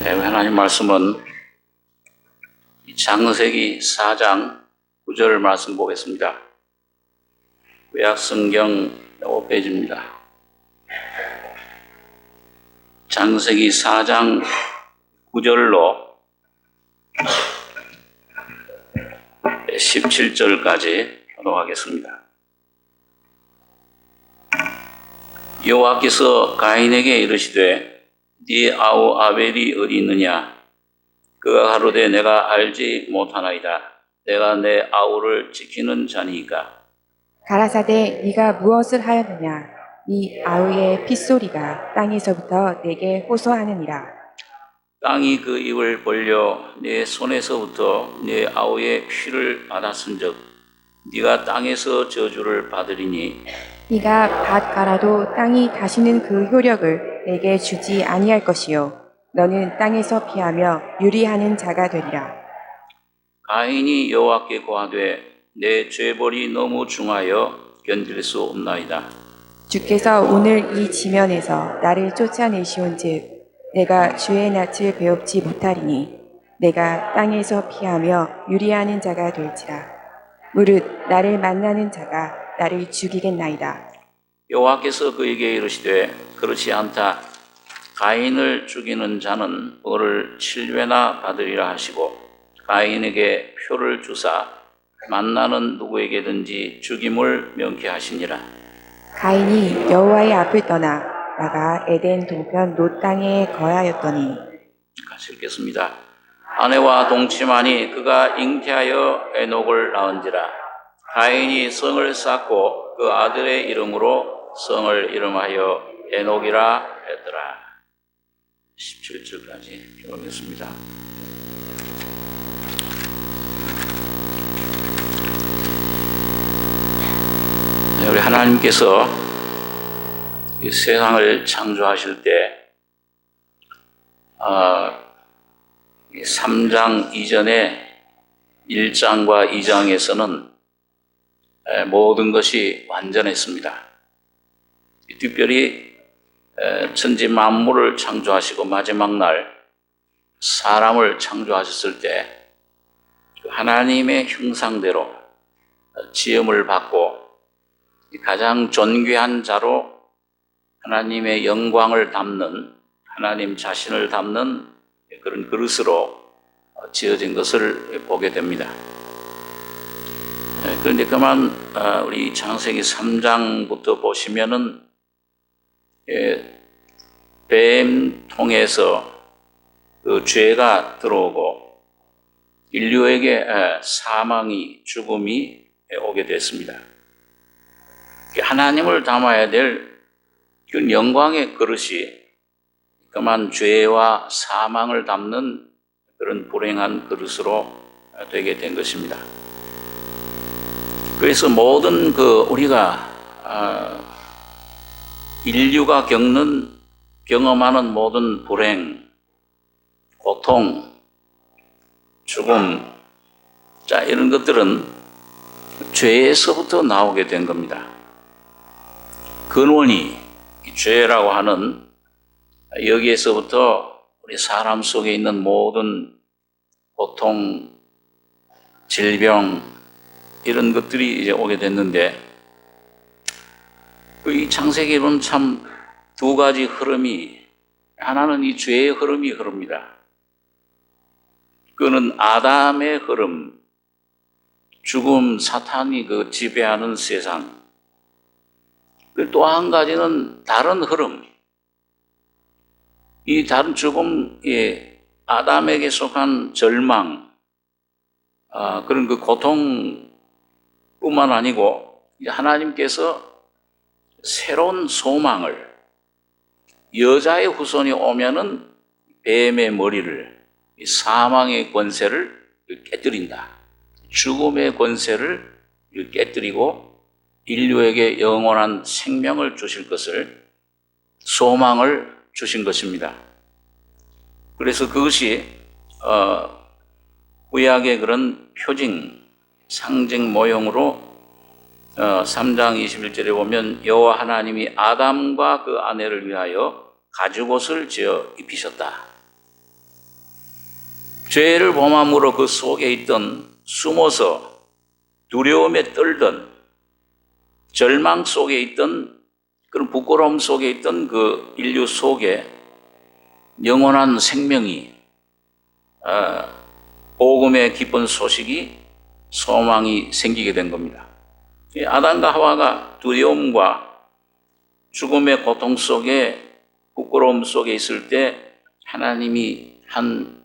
하나님 말씀은 창세기 4장 9절 말씀 보겠습니다. 구약성경 5페이지입니다. 창세기 4장 9절로 17절까지 교독하겠습니다. 여호와께서 가인에게 이르시되 네 아우 아벨이 어디 있느냐? 그가 가로되 내가 알지 못하나이다. 내가 내 아우를 지키는 자니이까. 가라사대 네가 무엇을 하였느냐? 네 아우의 핏소리가 땅에서부터 내게 호소하느니라. 땅이 그 입을 벌려 내 손에서부터 내 아우의 피를 받았은즉 네가 땅에서 저주를 받으리니 네가 밭 갈아도 땅이 다시는 그 효력을 내게 주지 아니할 것이요 너는 땅에서 피하며 유리하는 자가 되리라. 가인이 여호와께 고하되 내 죄벌이 너무 중하여 견딜 수 없나이다. 주께서 오늘 이 지면에서 나를 쫓아내시온즉 내가 주의 낯을 배웁지 못하리니 내가 땅에서 피하며 유리하는 자가 될지라. 무릇 나를 만나는 자가 나를 죽이겠나이다. 여호와께서 그에게 이르시되 그렇지 않다. 가인을 죽이는 자는 벌을 7배나 받으리라 하시고 가인에게 표를 주사 만나는 누구에게든지 죽임을 명쾌하시니라. 가인이 여호와의 앞을 떠나 나가 에덴 동편 롯 땅에 거하였더니. 같이 읽겠습니다. 아내와 동침하니 그가 잉태하여 에녹을 낳은지라. 가인이 성을 쌓고 그 아들의 이름으로 성을 이름하여 에녹이라 했더라. 17절까지 읽겠습니다. 우리 하나님께서 이 세상을 창조하실 때 3장 이전에 1장과 2장에서는 모든 것이 완전했습니다. 특별히 천지 만물을 창조하시고 마지막 날 사람을 창조하셨을 때 하나님의 형상대로 지음을 받고 가장 존귀한 자로 하나님의 영광을 담는 하나님 자신을 담는 그런 그릇으로 지어진 것을 보게 됩니다. 그런데 그만 우리 창세기 3장부터 보시면은 뱀 통해서 그 죄가 들어오고 인류에게 사망이 죽음이 오게 됐습니다. 하나님을 담아야 될 그 영광의 그릇이 그만 죄와 사망을 담는 그런 불행한 그릇으로 되게 된 것입니다. 그래서 모든 우리가 인류가 경험하는 모든 불행, 고통, 죽음, 이런 것들은 죄에서부터 나오게 된 겁니다. 근원이 죄라고 하는 여기에서부터 우리 사람 속에 있는 모든 고통, 질병 이런 것들이 이제 오게 됐는데 이 창세기는 참 두 가지 흐름이 하나는 이 죄의 흐름이 흐릅니다. 그는 아담의 흐름, 죽음, 사탄이 지배하는 세상. 또 한 가지는 다른 흐름. 이 다른 죽음, 아담에게 속한 절망, 그런 고통뿐만 아니고 하나님께서 새로운 소망을 여자의 후손이 오면은 뱀의 머리를 사망의 권세를 깨뜨린다. 죽음의 권세를 깨뜨리고 인류에게 영원한 생명을 주실 것을 소망을 주신 것입니다. 그래서 그것이 구약의 그런 표징, 상징 모형으로 3장 21절에 보면 여호와 하나님이 아담과 그 아내를 위하여 가죽옷을 지어 입히셨다. 죄를 범함으로 그 속에 있던 숨어서 두려움에 떨던 절망 속에 있던 그런 부끄러움 속에 있던 그 인류 속에 영원한 생명이 복음의 기쁜 소식이 소망이 생기게 된 겁니다. 아담과 하와가 두려움과 죽음의 고통 속에 부끄러움 속에 있을 때 하나님이 한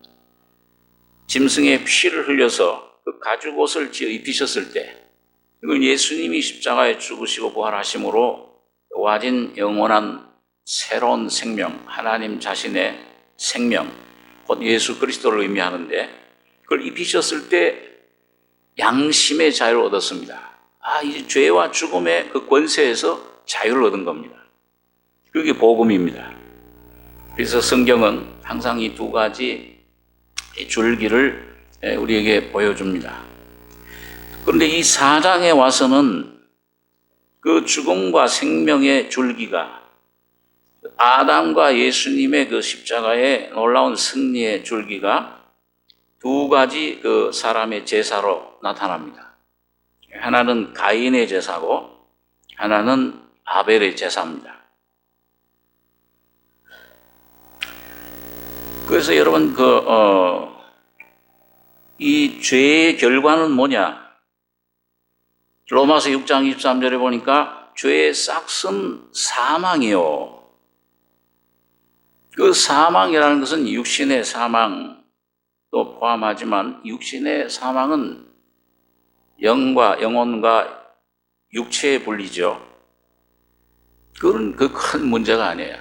짐승의 피를 흘려서 그 가죽옷을 지어 입히셨을 때 이걸 예수님이 십자가에 죽으시고 부활하심으로 와진 영원한 새로운 생명, 하나님 자신의 생명, 곧 예수 그리스도를 의미하는데 그걸 입히셨을 때 양심의 자유를 얻었습니다. 이제 죄와 죽음의 그 권세에서 자유를 얻은 겁니다. 그게 복음입니다. 그래서 성경은 항상 이 두 가지 줄기를 우리에게 보여줍니다. 그런데 이 4장에 와서는 그 죽음과 생명의 줄기가 아담과 예수님의 그 십자가의 놀라운 승리의 줄기가 두 가지 그 사람의 제사로 나타납니다. 하나는 가인의 제사고 하나는 아벨의 제사입니다. 그래서 여러분 이 죄의 결과는 뭐냐? 로마서 6장 23절에 보니까 죄의 싹은 사망이요. 그 사망이라는 것은 육신의 사망도 포함하지만 육신의 사망은 영혼과 육체의 분리죠. 그건 그 큰 문제가 아니에요.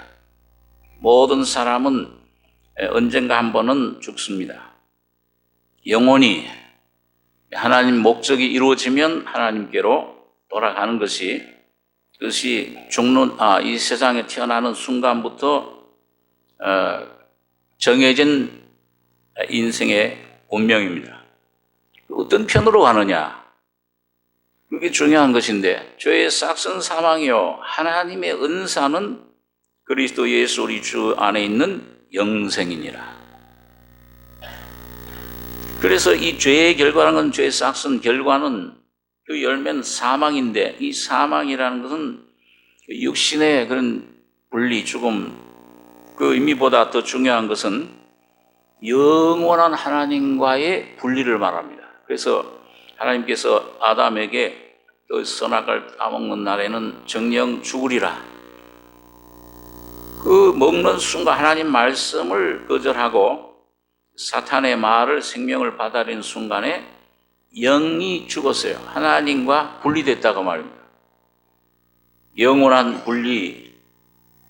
모든 사람은 언젠가 한 번은 죽습니다. 영혼이 하나님 목적이 이루어지면 하나님께로 돌아가는 것이 죽는 이 세상에 태어나는 순간부터 정해진 인생의 운명입니다. 어떤 편으로 가느냐? 그게 중요한 것인데 죄의 싹은 사망이요 하나님의 은사는 그리스도 예수 우리 주 안에 있는 영생이니라. 그래서 이 죄의 결과라는 건 죄의 싹은 결과는 그 열매는 사망인데 이 사망이라는 것은 육신의 그런 분리, 죽음 그 의미보다 더 중요한 것은 영원한 하나님과의 분리를 말합니다. 그래서 하나님께서 아담에게 그 선악을 따먹는 날에는 정령 죽으리라. 그 먹는 순간 하나님 말씀을 거절하고 사탄의 말을 생명을 받아들인 순간에 영이 죽었어요. 하나님과 분리됐다고 말입니다. 영원한 분리,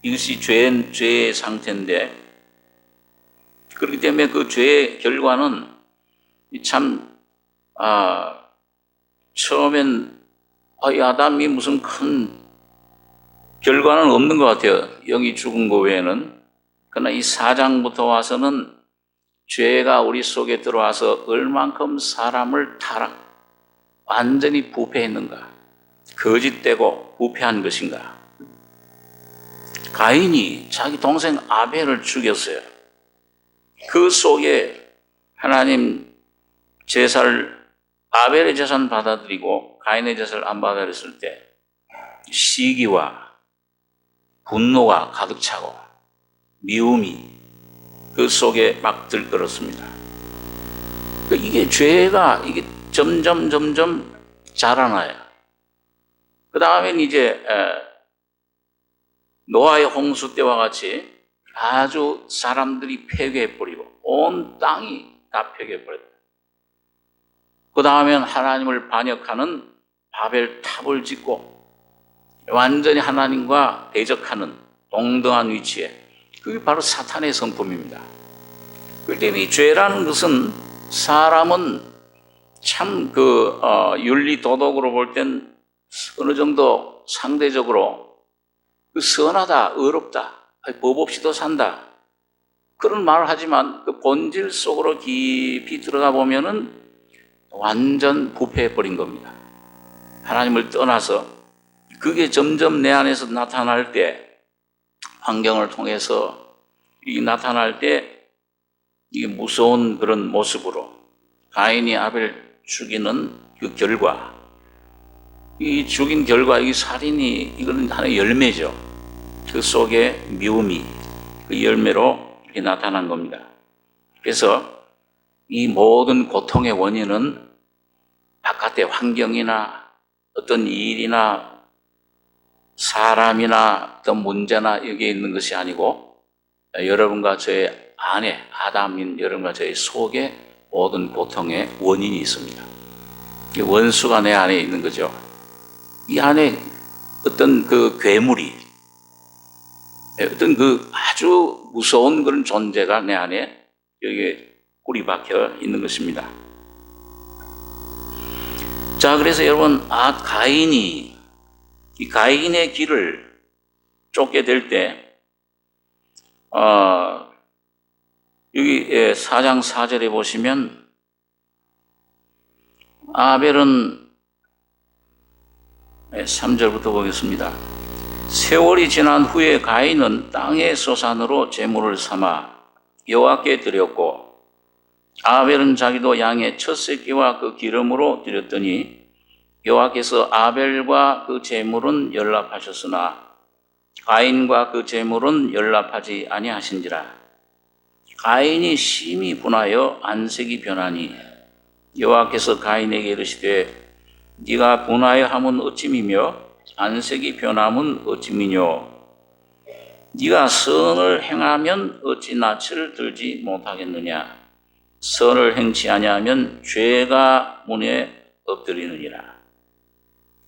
이것이 죄의 상태인데 그렇기 때문에 그 죄의 결과는 참 처음엔 이 아담이 무슨 큰 결과는 없는 것 같아요. 영이 죽은 거 외에는. 그러나 이 4장부터 와서는 죄가 우리 속에 들어와서 얼만큼 사람을 완전히 부패했는가, 거짓되고 부패한 것인가. 가인이 자기 동생 아벨을 죽였어요. 그 속에 하나님 제사를 아벨의 제사는 받아들이고 가인의 제사를 안 받아들였을 때 시기와 분노가 가득 차고 미움이 그 속에 막 들끓었습니다. 이게 죄가 이게 점점 자라나요. 그 다음엔 이제 노아의 홍수 때와 같이 아주 사람들이 폐괴해버리고 온 땅이 다 폐괴해버렸다. 그 다음엔 하나님을 반역하는 바벨 탑을 짓고 완전히 하나님과 대적하는 동등한 위치에 그게 바로 사탄의 성품입니다. 그렇기 때문에 이 죄라는 것은 사람은 참 윤리 도덕으로 볼 땐 어느 정도 상대적으로 선하다, 의롭다, 법 없이도 산다 그런 말을 하지만 그 본질 속으로 깊이 들어가 보면은 완전 부패해버린 겁니다. 하나님을 떠나서 그게 점점 내 안에서 나타날 때 환경을 통해서 나타날 때 이게 무서운 그런 모습으로 가인이 아벨 죽이는 그 결과, 이 죽인 결과, 이 살인이 이거는 하나의 열매죠. 그 속에 미움이 그 열매로 이렇게 나타난 겁니다. 그래서 이 모든 고통의 원인은 바깥의 환경이나 어떤 일이나 사람이나 어떤 문제나 여기에 있는 것이 아니고 여러분과 저의 안에, 아담인 여러분과 저의 속에 모든 고통의 원인이 있습니다. 이 원수가 내 안에 있는 거죠. 이 안에 어떤 그 괴물이, 어떤 그 아주 무서운 그런 존재가 내 안에 여기에 뿌리 박혀 있는 것입니다. 자, 그래서 여러분, 가인이 이 가인의 길을 쫓게 될 때, 여기 4장 4절에 보시면 아벨은 3절부터 보겠습니다. 세월이 지난 후에 가인은 땅의 소산으로 제물을 삼아 여호와께 드렸고 아벨은 자기도 양의 첫 새끼와 그 기름으로 드렸더니 여호와께서 아벨과 그 제물은 연락하셨으나 가인과 그 제물은 연락하지 아니하신지라. 가인이 심히 분하여 안색이 변하니 여호와께서 가인에게 이르시되 네가 분하여 함은 어찌미며 안색이 변함은 어찌미뇨. 네가 선을 행하면 어찌 낯을 들지 못하겠느냐. 선을 행치 아니하면 죄가 문에 엎드리느니라.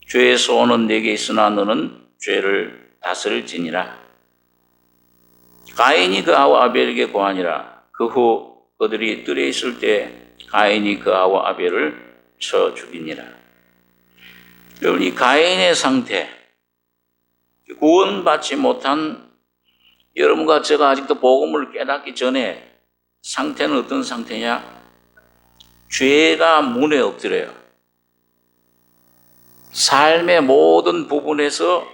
죄의 소원은 내게 있으나 너는 죄를 다스릴지니라. 가인이 그 아우 아벨에게 고하니라. 그 후 그들이 뜰에 있을 때 가인이 그 아우 아벨을 쳐 죽이니라. 여러분, 이 가인의 상태, 구원받지 못한 여러분과 제가 아직도 복음을 깨닫기 전에 상태는 어떤 상태냐? 죄가 문에 엎드려요. 삶의 모든 부분에서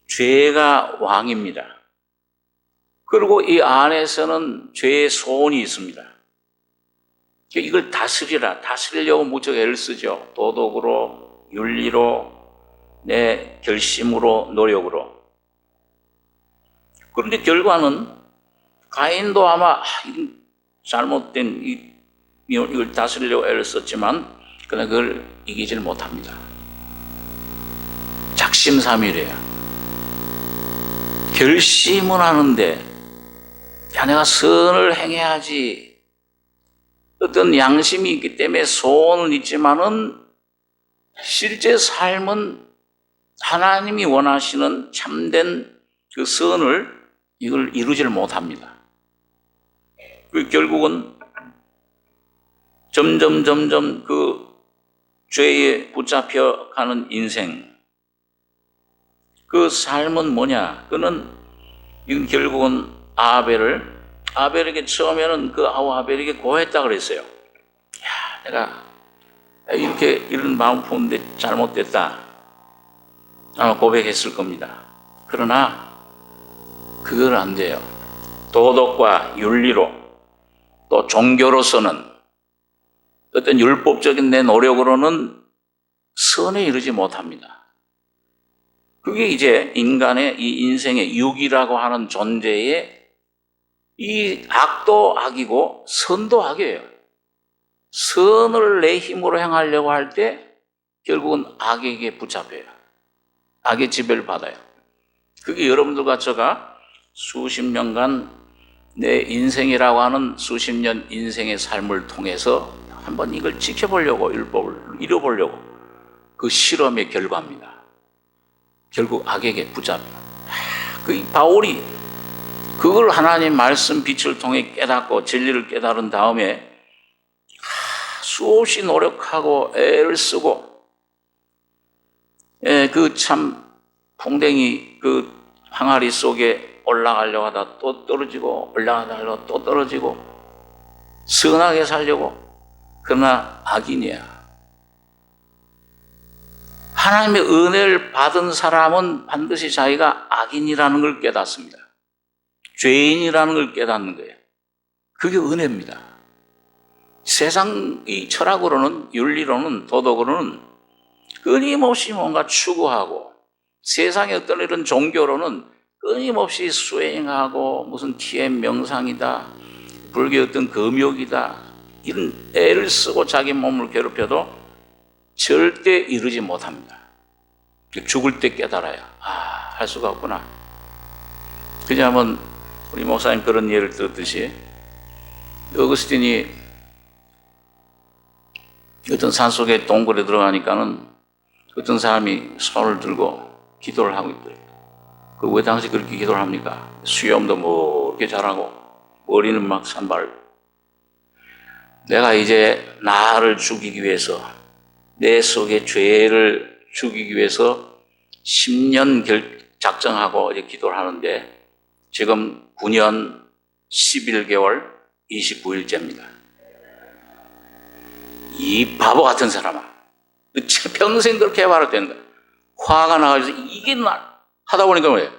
죄가 왕입니다. 그리고 이 안에서는 죄의 소원이 있습니다. 이걸 다스리려고 무척 애를 쓰죠. 도덕으로, 윤리로, 내 결심으로, 노력으로. 그런데 결과는 가인도 아마 잘못된 이걸 다스리려고 애를 썼지만 그러나 그걸 이기질 못합니다. 작심삼일이에요. 결심은 하는데 야, 내가 선을 행해야지. 어떤 양심이 있기 때문에 소원은 있지만은 실제 삶은 하나님이 원하시는 참된 그 선을 이걸 이루지를 못합니다. 결국은 점점 그 죄에 붙잡혀 가는 인생, 그 삶은 뭐냐? 그는 이건 결국은 아벨에게 처음에는 그 아우 아벨에게 고했다 그랬어요. 야, 내가 이런 마음 품는데 잘못됐다. 아마 고백했을 겁니다. 그러나 그걸 안 돼요. 도덕과 윤리로 또 종교로서는 어떤 율법적인 내 노력으로는 선에 이르지 못합니다. 그게 이제 인간의 이 인생의 육이라고 하는 존재의 이 악도 악이고 선도 악이에요. 선을 내 힘으로 행하려고 할 때 결국은 악에게 붙잡혀요. 악의 지배를 받아요. 그게 여러분들과 제가 수십 년간 내 인생이라고 하는 수십 년 인생의 삶을 통해서 한번 이걸 지켜보려고, 율법을 이뤄보려고 그 실험의 결과입니다. 결국 악에게 붙잡혀요. 그 바울이 그걸 하나님 말씀 빛을 통해 깨닫고 진리를 깨달은 다음에 수없이 노력하고 애를 쓰고 그 참 풍뎅이 그 항아리 속에 올라가려고 하다 또 떨어지고 올라가다가 또 떨어지고 선하게 살려고. 그러나 악인이야. 하나님의 은혜를 받은 사람은 반드시 자기가 악인이라는 걸 깨닫습니다. 죄인이라는 걸 깨닫는 거예요. 그게 은혜입니다. 세상의 철학으로는, 윤리로는, 도덕으로는 끊임없이 뭔가 추구하고, 세상의 어떤 이런 종교로는 끊임없이 수행하고, 무슨 TM 명상이다, 불교의 어떤 금욕이다, 이런 애를 쓰고 자기 몸을 괴롭혀도 절대 이루지 못합니다. 죽을 때 깨달아야, 할 수가 없구나. 그냥 한번 우리 목사님 그런 예를 들었듯이, 어거스틴이 어떤 산속에 동굴에 들어가니까는 어떤 사람이 손을 들고 기도를 하고 있더래요. 왜 당시 그렇게 기도를 합니까? 수염도 뭐 이렇게 잘하고 머리는 막 산발. 내가 이제 나를 죽이기 위해서, 내 속의 죄를 죽이기 위해서 10년 작정하고 이제 기도를 하는데 지금 9년 11개월 29일째입니다. 이 바보 같은 사람아, 평생 그렇게 해봐야 되는 거야. 화가 나가지고 이게 하다 보니까 뭐예요?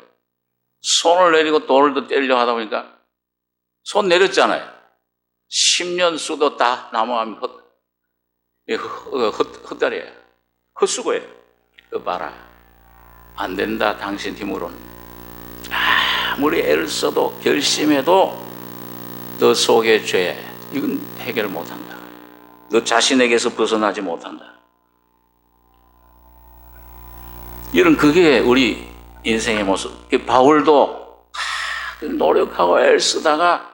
손을 내리고 돌을 더 때리려 하다 보니까 손 내렸잖아요. 10년 수도 다 남아가면 헛다리예요. 헛수고예요. 그 봐라, 안 된다. 당신 힘으로는 아무리 애를 써도 결심해도 너 속의 죄 이건 해결 못한다. 너 자신에게서 벗어나지 못한다. 이런 그게 우리 인생의 모습. 바울도 노력하고 애를 쓰다가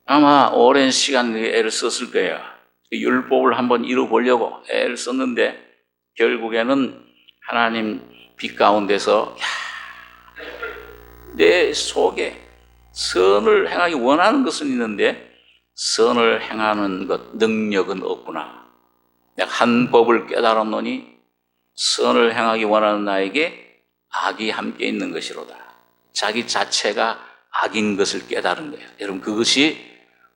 아마 오랜 시간 애를 썼을 거예요. 율법을 한번 이루보려고 애를 썼는데 결국에는 하나님 빛 가운데서 내 속에 선을 행하기 원하는 것은 있는데 선을 행하는 것 능력은 없구나. 내가 한 법을 깨달았노니 선을 행하기 원하는 나에게 악이 함께 있는 것이로다. 자기 자체가 악인 것을 깨달은 거예요. 여러분, 그것이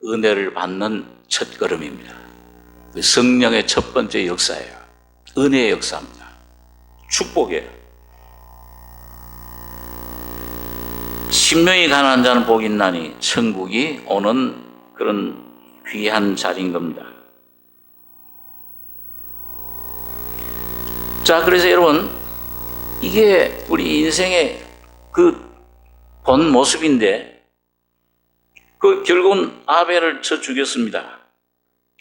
은혜를 받는 첫걸음입니다. 성령의 첫 번째 역사예요. 은혜의 역사입니다. 축복이에요. 심령이 가난한 자는 복이 있나니 천국이 오는 그런 귀한 자리인 겁니다. 자, 그래서 여러분, 이게 우리 인생의 그 본 모습인데, 결국은 아벨을 쳐 죽였습니다.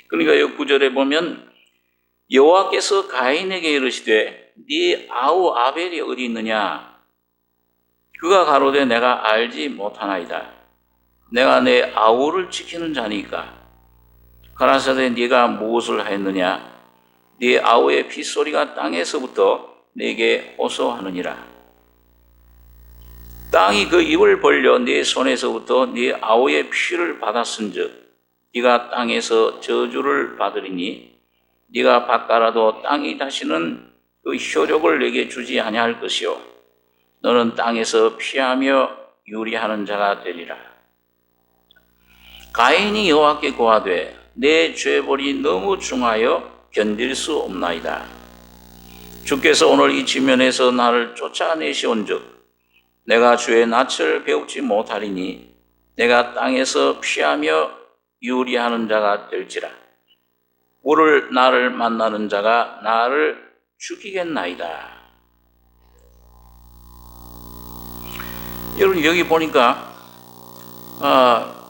그러니까 이 구절에 보면 여호와께서 가인에게 이르시되 네 아우 아벨이 어디 있느냐? 그가 가로되 내가 알지 못하나이다. 내가 내 아우를 지키는 자니까. 가라사대 네가 무엇을 하였느냐? 네 아우의 핏소리가 땅에서부터 내게 호소하느니라. 땅이 그 입을 벌려 네 손에서부터 네 아우의 피를 받았은즉 네가 땅에서 저주를 받으리니 네가 밭가라도 땅이 다시는 그 효력을 내게 주지 아니할 것이요 너는 땅에서 피하며 유리하는 자가 되리라. 가인이 여호와께 고하되 내 죄벌이 너무 중하여 견딜 수 없나이다. 주께서 오늘 이 지면에서 나를 쫓아내시온즉 내가 주의 낯을 배우지 못하리니 내가 땅에서 피하며 유리하는 자가 될지라. 오늘 나를 만나는 자가 나를 죽이겠나이다. 여러분, 여기 보니까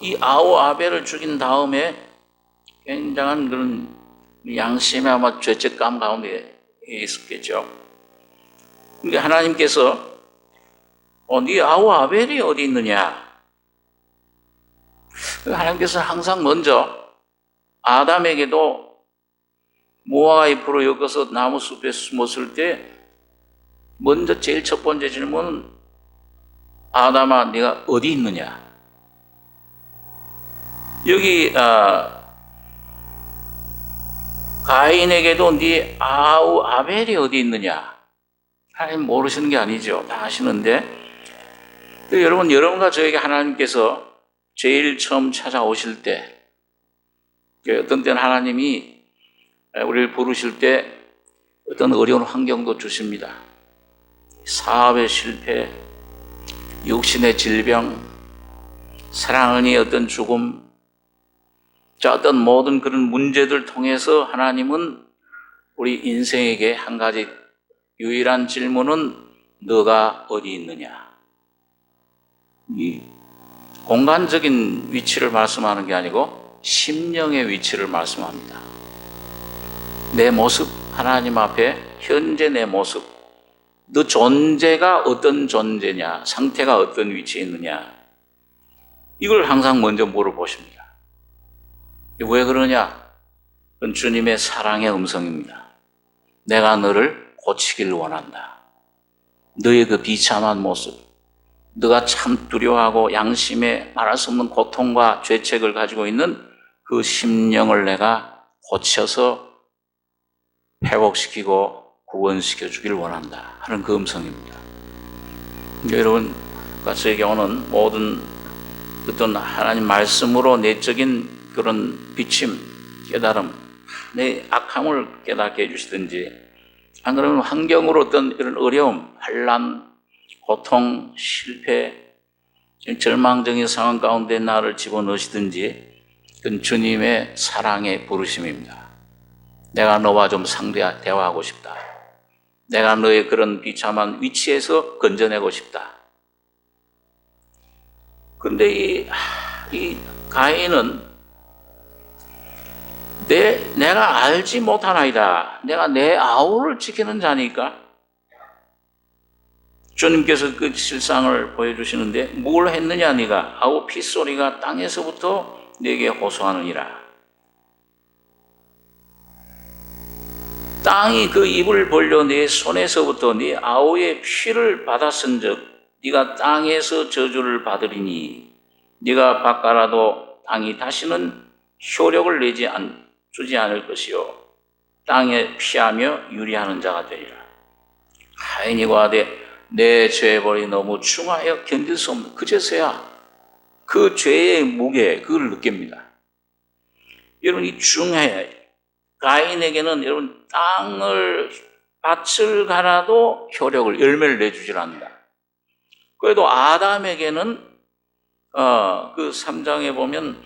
이 아우 아벨을 죽인 다음에 굉장한 그런 양심의 아마 죄책감 가운데 있었겠죠. 그러니까 하나님께서 네 아우 아벨이 어디 있느냐? 하나님께서 항상 먼저 아담에게도 모아가 잎으로 엮어서 나무 숲에 숨었을 때 먼저 제일 첫 번째 질문은 아담아 네가 어디 있느냐? 여기 가인에게도 네 아우 아벨이 어디 있느냐? 하나님 모르시는 게 아니죠. 다 아시는데 여러분, 여러분과 저에게 하나님께서 제일 처음 찾아오실 때 어떤 때는 하나님이 우리를 부르실 때 어떤 어려운 환경도 주십니다. 사업의 실패, 육신의 질병, 사랑은이 어떤 죽음, 자, 어떤 모든 그런 문제들 통해서 하나님은 우리 인생에게 한 가지 유일한 질문은 너가 어디 있느냐. 이 공간적인 위치를 말씀하는 게 아니고 심령의 위치를 말씀합니다. 내 모습, 하나님 앞에 현재 내 모습, 너 존재가 어떤 존재냐, 상태가 어떤 위치에 있느냐, 이걸 항상 먼저 물어보십니다. 왜 그러냐? 그건 주님의 사랑의 음성입니다. 내가 너를 고치기를 원한다. 너의 그 비참한 모습, 너가 참 두려워하고 양심에 말할 수 없는 고통과 죄책을 가지고 있는 그 심령을 내가 고쳐서 회복시키고 구원시켜 주길 원한다 하는 그 음성입니다. 여러분, 저의 경우는 모든 어떤 하나님 말씀으로 내적인 그런 비침, 깨달음, 내 악함을 깨닫게 해주시든지, 안 그러면 환경으로 어떤 이런 어려움, 환난, 고통, 실패, 절망적인 상황 가운데 나를 집어넣으시든지, 그건 주님의 사랑의 부르심입니다. 내가 너와 좀 대화하고 싶다. 내가 너의 그런 비참한 위치에서 건져내고 싶다. 근데 이 가인은 내가 알지 못하나이다. 내가 내 아우를 지키는 자니까. 주님께서 그 실상을 보여주시는데 뭘 했느냐 네가. 아우 핏소리가 땅에서부터 내게 호소하느니라. 땅이 그 입을 벌려 내 손에서부터 네 아우의 피를 받았은 즉 네가 땅에서 저주를 받으리니 네가 바꿔라도 땅이 다시는 효력을 주지 않을 것이요 땅에 피하며 유리하는 자가 되리라. 가인이 고하되 내 죄의 벌이 너무 중하여 견딜 수 없는, 그제서야 그 죄의 무게, 그걸 느낍니다. 여러분, 이 중해, 가인에게는 여러분 밭을 갈아도 효력을, 열매를 내주질 않는다. 그래도 아담에게는 그 3장에 보면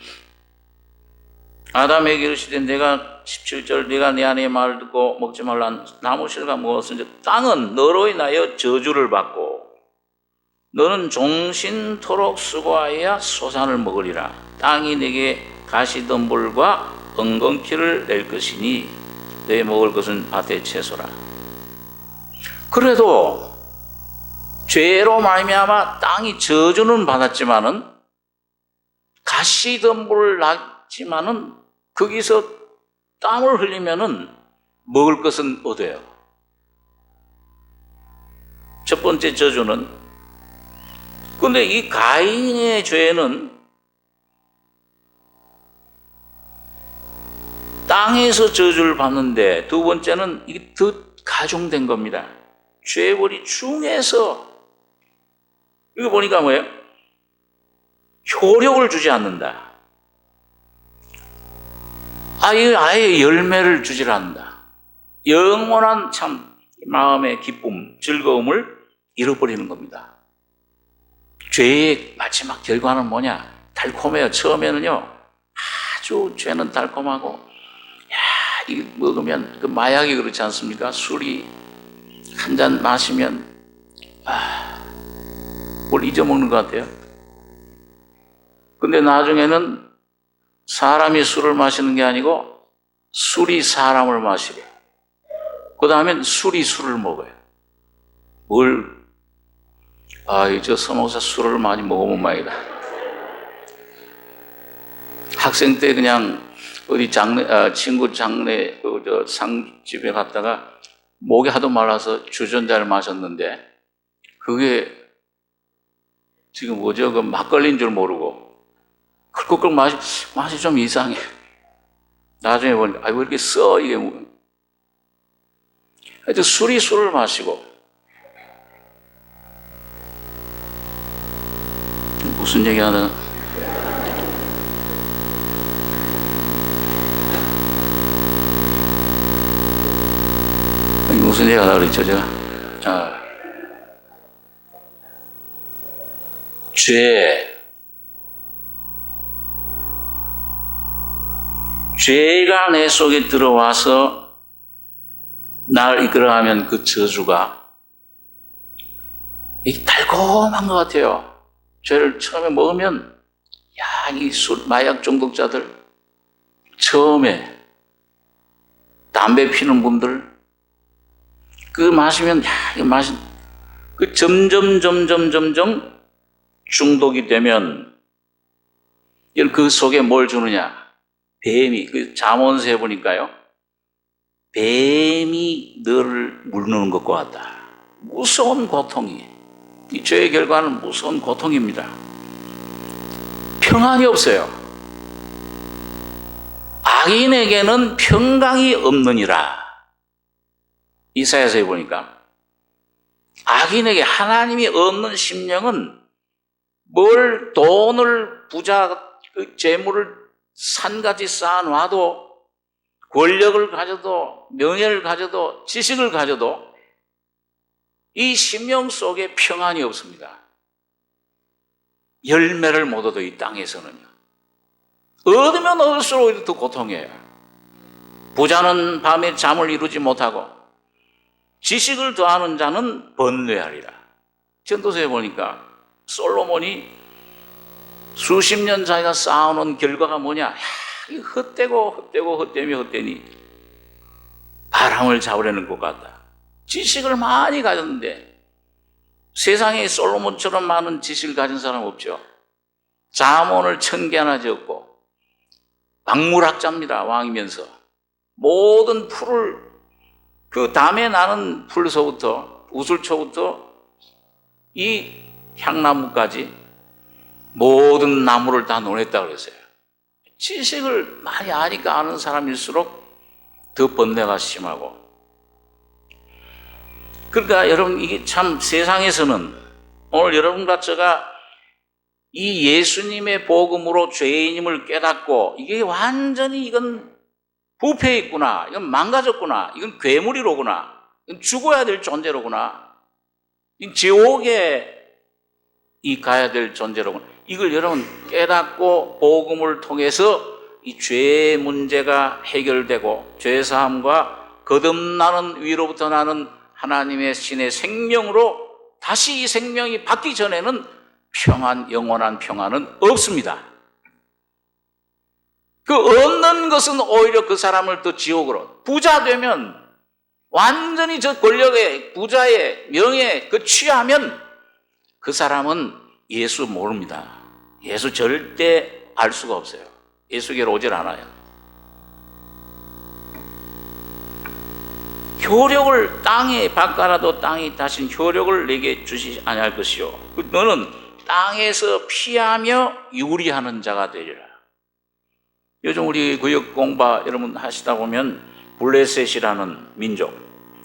아담에게 이르시되 내가 17절 내가 내 아내의 말을 듣고 먹지 말라 나무 실과 먹었은즉 땅은 너로 인하여 저주를 받고 너는 종신토록 수고하여야 소산을 먹으리라. 땅이 내게 가시덤불과 엉겅퀴를 낼 것이니 너의 먹을 것은 밭의 채소라. 그래도 죄로 말미암아 땅이 저주는 받았지만은 가시덤불을 낳지만은 거기서 땀을 흘리면은 먹을 것은 얻어요. 첫 번째 저주는, 근데 이 가인의 죄는 땅에서 저주를 받는데 두 번째는 이게 더 가중된 겁니다. 죄벌이 중에서, 이거 보니까 뭐예요? 효력을 주지 않는다. 아예 열매를 주질 않는다. 영원한 참 마음의 기쁨, 즐거움을 잃어버리는 겁니다. 죄의 마지막 결과는 뭐냐? 달콤해요. 처음에는요, 아주 죄는 달콤하고, 이거 먹으면 그 마약이 그렇지 않습니까? 술이 한 잔 마시면 뭘 잊어먹는 것 같아요. 근데 나중에는 사람이 술을 마시는 게 아니고 술이 사람을 마시고, 그 다음엔 술이 술을 먹어요. 저 서목사 술을 많이 먹으면 말이다. 학생 때 그냥 어디 친구 장례 상집에 갔다가 목이 하도 말라서 주전자를 마셨는데 그게 지금 뭐죠? 그 막걸리인 줄 모르고 꿀꿀 맛이 좀 이상해. 나중에 보니까 왜 이렇게 써 이게 뭐. 하여튼 술을 마시고, 무슨 얘기 하나. 무슨 얘기 하나 그랬죠 제가. 죄. 죄가 내 속에 들어와서 나를 이끌어가면 그 저주가 이게 달콤한 것 같아요. 죄를 처음에 먹으면 이 술, 마약 중독자들, 처음에 담배 피는 분들, 그 마시면, 그 점점 중독이 되면, 그 속에 뭘 주느냐? 뱀이, 그 잠언서에 보니까요, 뱀이 너를 물는 것과 같다. 무서운 고통이. 이 죄의 결과는 무서운 고통입니다. 평안이 없어요. 악인에게는 평강이 없느니라. 이사야서에 보니까 악인에게 하나님이 없는 심령은 뭘 돈을 부자 재물을 산같이 쌓아놔도 권력을 가져도 명예를 가져도 지식을 가져도 이 심령 속에 평안이 없습니다. 열매를 못 얻어 이 땅에서는요. 얻으면 얻을수록 더 고통이에요. 부자는 밤에 잠을 이루지 못하고 지식을 더하는 자는 번뇌하리라. 전도서에 보니까 솔로몬이 수십 년 자기가 쌓아놓은 결과가 뭐냐? 헛되니 바람을 잡으려는 것 같다. 지식을 많이 가졌는데 세상에 솔로몬처럼 많은 지식을 가진 사람 없죠. 잠언을 1000개 하나 지었고 박물학자입니다. 왕이면서 모든 풀을 그 담에 나는 풀서부터 우슬초부터 이 향나무까지 모든 나무를 다 논했다고 그랬어요. 지식을 많이 아니까 아는 사람일수록 더 번뇌가 심하고. 그러니까 여러분, 이게 참 세상에서는 오늘 여러분과 제가 이 예수님의 복음으로 죄인임을 깨닫고 이게 완전히 이건 부패했구나, 이건 망가졌구나, 이건 괴물이로구나, 이건 죽어야 될 존재로구나, 이 지옥에 가야 될 존재로구나, 이걸 여러분 깨닫고 복음을 통해서 이 죄의 문제가 해결되고 죄사함과 거듭나는 위로부터 나는 하나님의 신의 생명으로 다시 이 생명이 받기 전에는 평안, 영원한 평안은 없습니다. 그 없는 것은 오히려 그 사람을 더 지옥으로, 부자 되면 완전히 저 권력에, 부자의 명예에 그 취하면 그 사람은 예수 모릅니다. 예수 절대 알 수가 없어요. 예수께로 오질 않아요. 효력을 땅에 바꿔라도 땅이 다신 효력을 내게 주시지 아니할 것이요 너는 땅에서 피하며 유리하는 자가 되리라. 요즘 우리 구역 공부 여러분 하시다 보면 블레셋이라는 민족,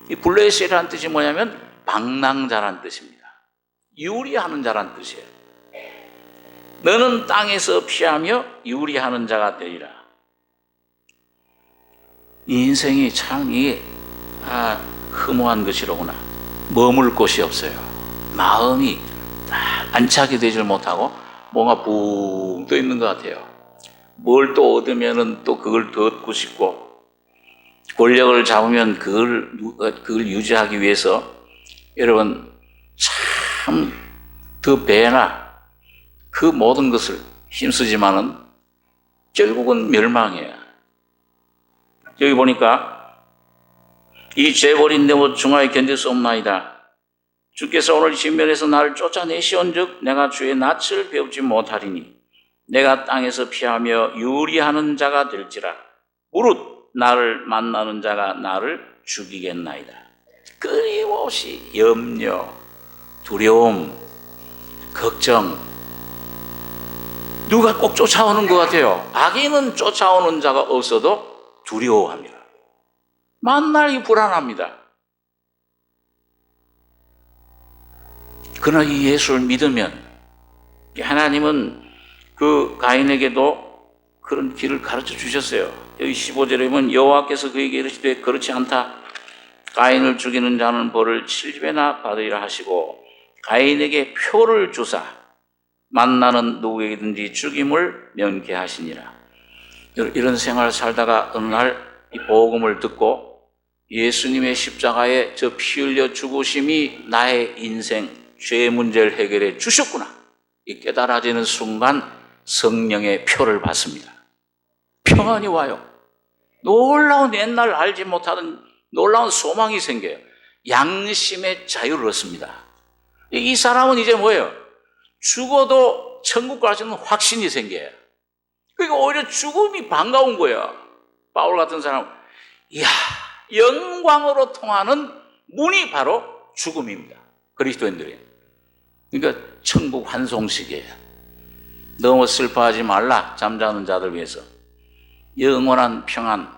이 블레셋이라는 뜻이 뭐냐면 방랑자라는 뜻입니다. 유리하는 자라는 뜻이에요. 너는 땅에서 피하며 유리하는 자가 되리라. 이 인생이 참 이게 허무한 것이로구나. 머물 곳이 없어요. 마음이 안착이 되질 못하고 뭔가 붕 떠 있는 것 같아요. 뭘 또 얻으면 또 그걸 더 얻고 싶고, 권력을 잡으면 그걸 유지하기 위해서 여러분 참 더 배나 그 모든 것을 힘쓰지만은 결국은 멸망이에요. 여기 보니까 이 죄버린 내옷 중하에 견딜 수 없나이다. 주께서 오늘 신면에서 나를 쫓아내시온즉 내가 주의 낯을 배우지 못하리니 내가 땅에서 피하며 유리하는 자가 될지라. 무릇 나를 만나는 자가 나를 죽이겠나이다. 끊임없이 염려, 두려움, 걱정, 누가 꼭 쫓아오는 것 같아요. 악인은 쫓아오는 자가 없어도 두려워합니다. 만나기 불안합니다. 그러나 이 예수를 믿으면 하나님은 그 가인에게도 그런 길을 가르쳐 주셨어요. 여기 15절에 보면 여호와께서 그에게 이르시되 그렇지 않다. 가인을 죽이는 자는 벌을 7배나 받으리라 하시고 가인에게 표를 주사 만나는 누구에게든지 죽임을 명케하시니라. 이런 생활을 살다가 어느 날 이 복음을 듣고 예수님의 십자가에 저 피 흘려 죽으심이 나의 인생 죄 문제를 해결해 주셨구나, 이 깨달아지는 순간 성령의 표를 받습니다. 평안이 와요. 놀라운, 옛날 알지 못하던 놀라운 소망이 생겨요. 양심의 자유를 얻습니다. 이 사람은 이제 뭐예요? 죽어도 천국 갈 수 있는 확신이 생겨요. 그러니까 오히려 죽음이 반가운 거야. 바울 같은 사람은, 이야, 영광으로 통하는 문이 바로 죽음입니다. 그리스도인들이. 그러니까 천국 환송식이에요. 너무 슬퍼하지 말라, 잠자는 자들 위해서. 영원한 평안,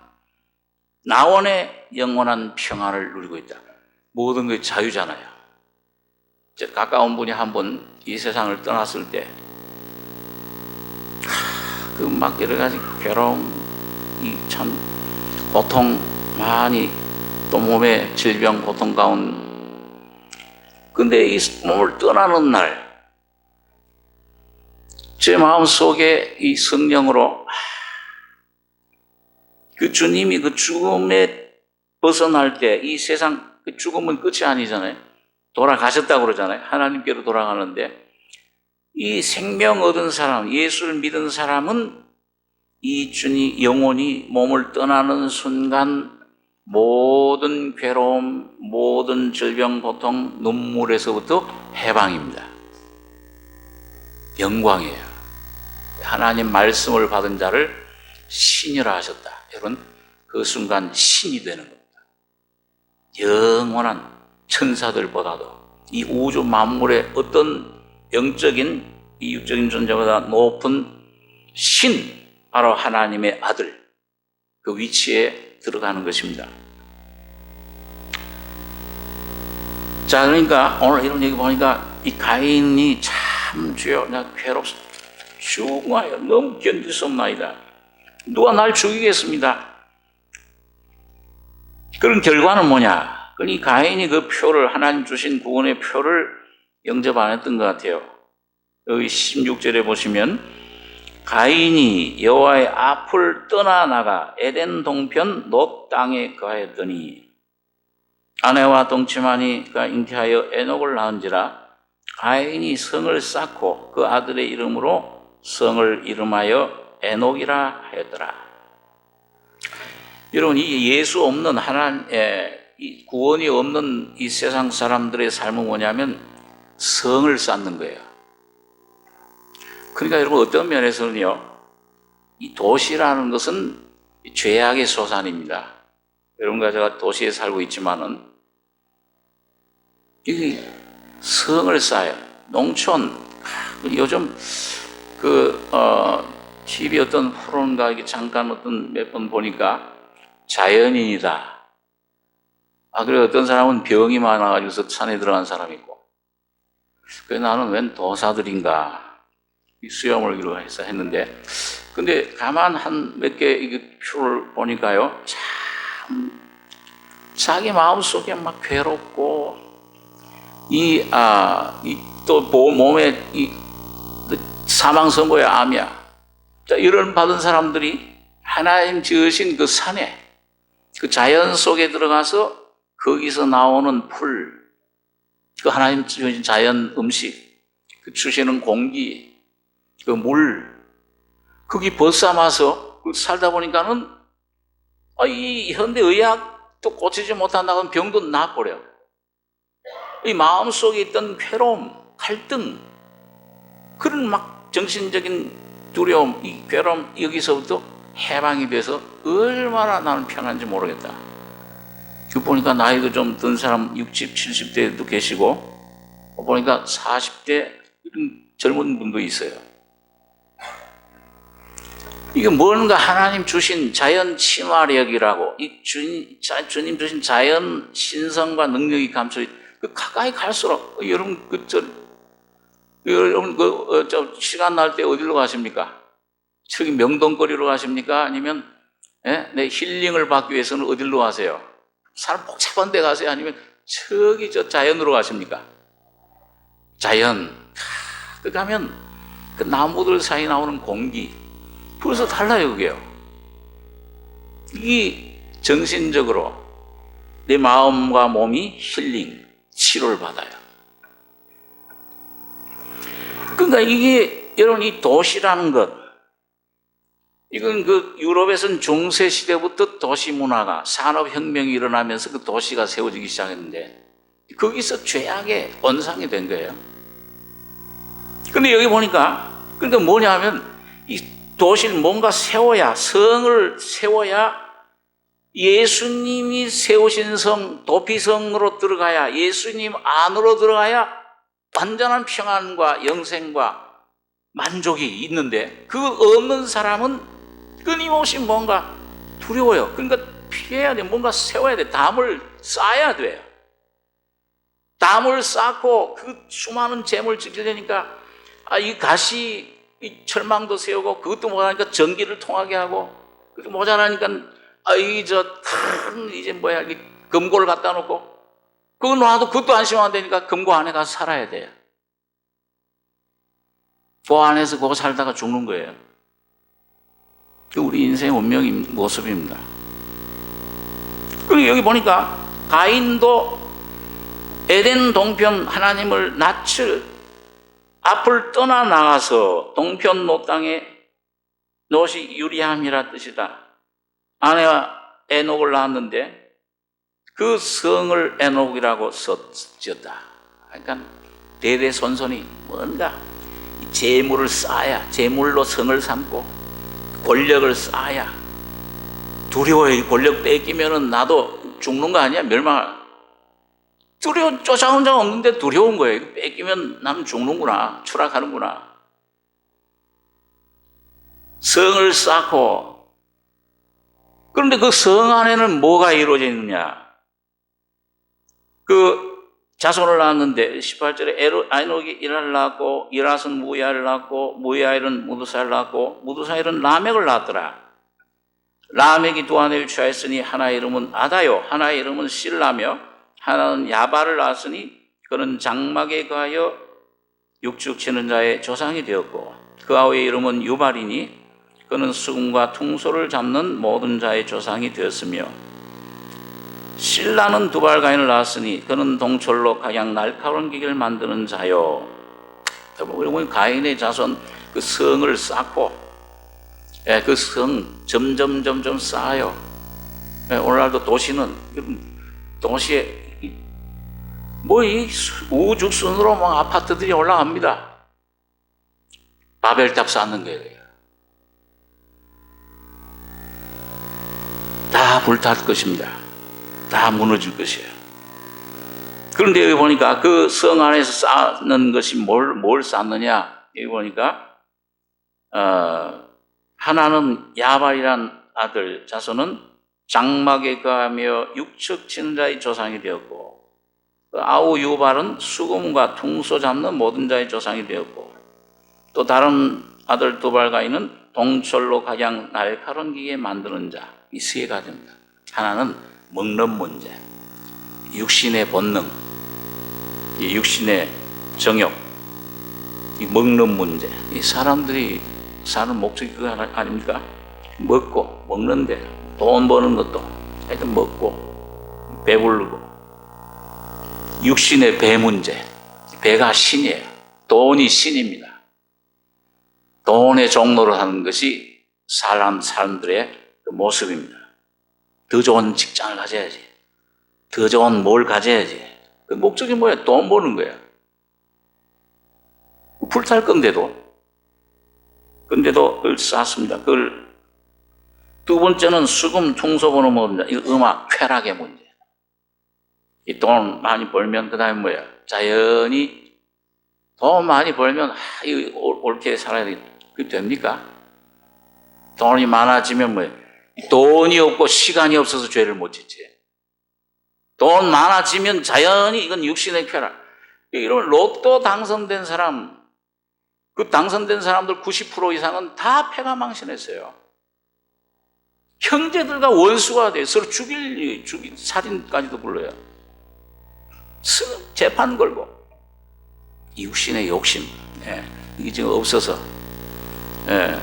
나원의 영원한 평안을 누리고 있다. 모든 게 자유잖아요. 가까운 분이 한 번 이 세상을 떠났을 때, 그 막 여러 가지 괴로움, 이 참 고통 많이, 또 몸에 질병 고통 가운, 근데 이 몸을 떠나는 날 제 마음속에 이 성령으로 그 주님이 그 죽음에 벗어날 때, 이 세상 그 죽음은 끝이 아니잖아요. 돌아가셨다고 그러잖아요. 하나님께로 돌아가는데, 이 생명 얻은 사람, 예수를 믿은 사람은 이 주님 영혼이 몸을 떠나는 순간 모든 괴로움, 모든 질병, 고통, 눈물에서부터 해방입니다. 영광이에요. 하나님 말씀을 받은 자를 신이라 하셨다. 여러분, 그 순간 신이 되는 겁니다. 영원한 천사들보다도 이 우주 만물의 어떤 영적인, 이 육적인 존재보다 높은 신, 바로 하나님의 아들, 그 위치에 들어가는 것입니다. 자, 그러니까 오늘 이런 얘기 보니까 이 가인이 참, 주여, 나 괴롭습니다. 죽어요. 너무 견딜 수 없나이다. 누가 날 죽이겠습니다. 그런 결과는 뭐냐? 이 가인이 그 표를, 하나님 주신 구원의 표를 영접 안 했던 것 같아요. 여기 16절에 보시면, 가인이 여호와의 앞을 떠나나가 에덴 동편 놋 땅에 거하였더니 아내와 동침하니 그가 잉태하여 에녹을 낳은지라. 가인이 성을 쌓고 그 아들의 이름으로 성을 이름하여 에녹이라 하였더라. 여러분, 이 예수 없는 이 구원이 없는 이 세상 사람들의 삶은 뭐냐면 성을 쌓는 거예요. 그러니까 여러분, 어떤 면에서는요, 이 도시라는 것은 죄악의 소산입니다. 여러분과 제가 도시에 살고 있지만은 이 성을 쌓아요. 농촌, 요즘 TV 어떤 프로인가 잠깐 몇 번 보니까 자연인이다. 그리고 어떤 사람은 병이 많아가지고서 산에 들어간 사람이 있고, 그래서 나는 웬 도사들인가 수염을 이루어 해서 했는데, 근데 가만 한 몇 개 표를 보니까요, 참 자기 마음속에 막 괴롭고, 또 몸에 사망 선고의 암이야. 자, 이런 받은 사람들이 하나님 지으신 그 산에, 그 자연 속에 들어가서 거기서 나오는 풀, 그 하나님 주신 자연 음식, 그 주시는 공기, 그 물, 거기 벗삼아서 살다 보니까는 이 현대 의학도 고치지 못한다는 병도 나버려. 이 마음속에 있던 괴로움, 갈등, 그런 막 정신적인 두려움, 이 괴로움, 여기서부터 해방이 돼서 얼마나 나는 편한지 모르겠다. 그 보니까 나이도 좀 든 사람 60, 70대도 계시고, 보니까 40대 이런 젊은 분도 있어요. 이게 뭔가 하나님 주신 자연 친화력이라고, 이 주님 주신 자연 신성과 능력이 감춰, 가까이 갈수록, 여러분, 시간 날 때 어디로 가십니까? 저기 명동거리로 가십니까? 아니면, 내 힐링을 받기 위해서는 어디로 가세요? 사람 복잡한 데 가세요? 아니면 저기 자연으로 가십니까? 자연. 그 가면 그 나무들 사이 나오는 공기, 벌써 달라요, 그게요. 이 정신적으로 내 마음과 몸이 힐링, 치료를 받아요. 그러니까 이게 여러분 이 도시라는 것, 이건 그 유럽에서는 중세 시대부터 도시 문화가 산업혁명이 일어나면서 그 도시가 세워지기 시작했는데 거기서 죄악의 원상이 된 거예요. 근데 여기 보니까 그러니까 뭐냐면 이 도시를 뭔가 세워야, 성을 세워야 예수님이 세우신 성, 도피성으로 들어가야, 예수님 안으로 들어가야 완전한 평안과 영생과 만족이 있는데 그 없는 사람은 끊임없이 뭔가 두려워요. 그러니까 피해야 돼. 뭔가 세워야 돼. 담을 쌓아야 돼요. 담을 쌓고 그 수많은 재물 지키려니까 이 가시 이 철망도 세우고 그것도 모자라니까 전기를 통하게 하고 그것도 모자라니까 이제 뭐야 이 금고를 갖다 놓고 그거 놔도 그것도 안심안 되니까 금고 안에 가서 살아야 돼요. 그 안에서 그거 살다가 죽는 거예요. 그 우리 인생의 운명의 모습입니다. 그리고 여기 보니까 가인도 에덴 동편 하나님을 낯을 앞을 떠나 나가서 동편 노 땅에 롯이 유리함이라 뜻이다. 아내와 에녹을 낳았는데 그 성을 에녹이라고 지었다. 그러니까 대대손손이 뭔가 재물을 쌓아야, 재물로 성을 삼고 권력을 쌓아야 두려워요. 이 권력 뺏기면은 나도 죽는 거 아니야? 멸망. 두려워, 쫓아온 적 없는데 두려운 거예요. 뺏기면 나는 죽는구나, 추락하는구나. 성을 쌓고, 그런데 그 성 안에는 뭐가 이루어져 있느냐? 그 자손을 낳았는데 18절에 아이녹이 이라를 낳았고 이라는 무야를 낳았고 무야일은 무두사를 낳았고 무두사일은 라멕을 낳았더라. 라멕이 두 아내를 취하였으니 하나의 이름은 아다요 하나의 이름은 실라며 하나는 야발을 낳았으니 그는 장막에 가하여 육축 치는 자의 조상이 되었고 그 아우의 이름은 유발이니 그는 수금과 퉁소를 잡는 모든 자의 조상이 되었으며 실라는 두발가인을 낳았으니 그는 동철로 각양 날카로운 기계를 만드는 자요. 여러분 가인의 자손 그 성을 쌓고 그 성 점점 쌓아요. 오늘날도 도시는 도시에 이 우죽순으로 막 아파트들이 올라갑니다. 바벨탑 쌓는 거예요. 다 불탈 것입니다. 다 무너질 것이에요. 그런데 여기 보니까 그 성 안에서 쌓는 것이 뭘 쌓느냐? 여기 보니까 하나는 야발이란 아들 자손은 장막에 가며 육축 치는 자의 조상이 되었고 아우 유발은 수금과 퉁소 잡는 모든 자의 조상이 되었고 또 다른 아들 두발가인은 동철로 각양 날카로운 기계 만드는 자. 이 세 가지입니다. 하나는 먹는 문제, 육신의 본능, 이 육신의 정욕, 이 먹는 문제. 이 사람들이 사는 목적이 그거 아닙니까? 먹고, 먹는데 돈 버는 것도 하여튼 먹고 배부르고 육신의 배 문제. 배가 신이에요. 돈이 신입니다. 돈의 종로를 하는 것이 사람들의 그 모습입니다. 더 좋은 직장을 가져야지. 더 좋은 뭘 가져야지. 그 목적이 뭐야? 돈 버는 거야. 불탈 건데도 그걸 쌓습니다. 그걸 두 번째는 수금 퉁소 보는 문제. 이거 음악 쾌락의 문제. 이 돈 많이 벌면 그 다음에 뭐야? 자연히 돈 많이 벌면 이거 옳게 살아야 돼. 그게 됩니까? 돈이 많아지면 뭐야? 돈이 없고 시간이 없어서 죄를 못 짓지. 돈 많아지면 자연히 이건 육신의 쾌락. 이런 로또 당선된 사람, 그 당선된 사람들 90% 이상은 다 패가 망신했어요. 형제들과 원수가 돼 서로 죽일 살인까지도 불러요. 재판 걸고. 육신의 욕심. 이게 지금 없어서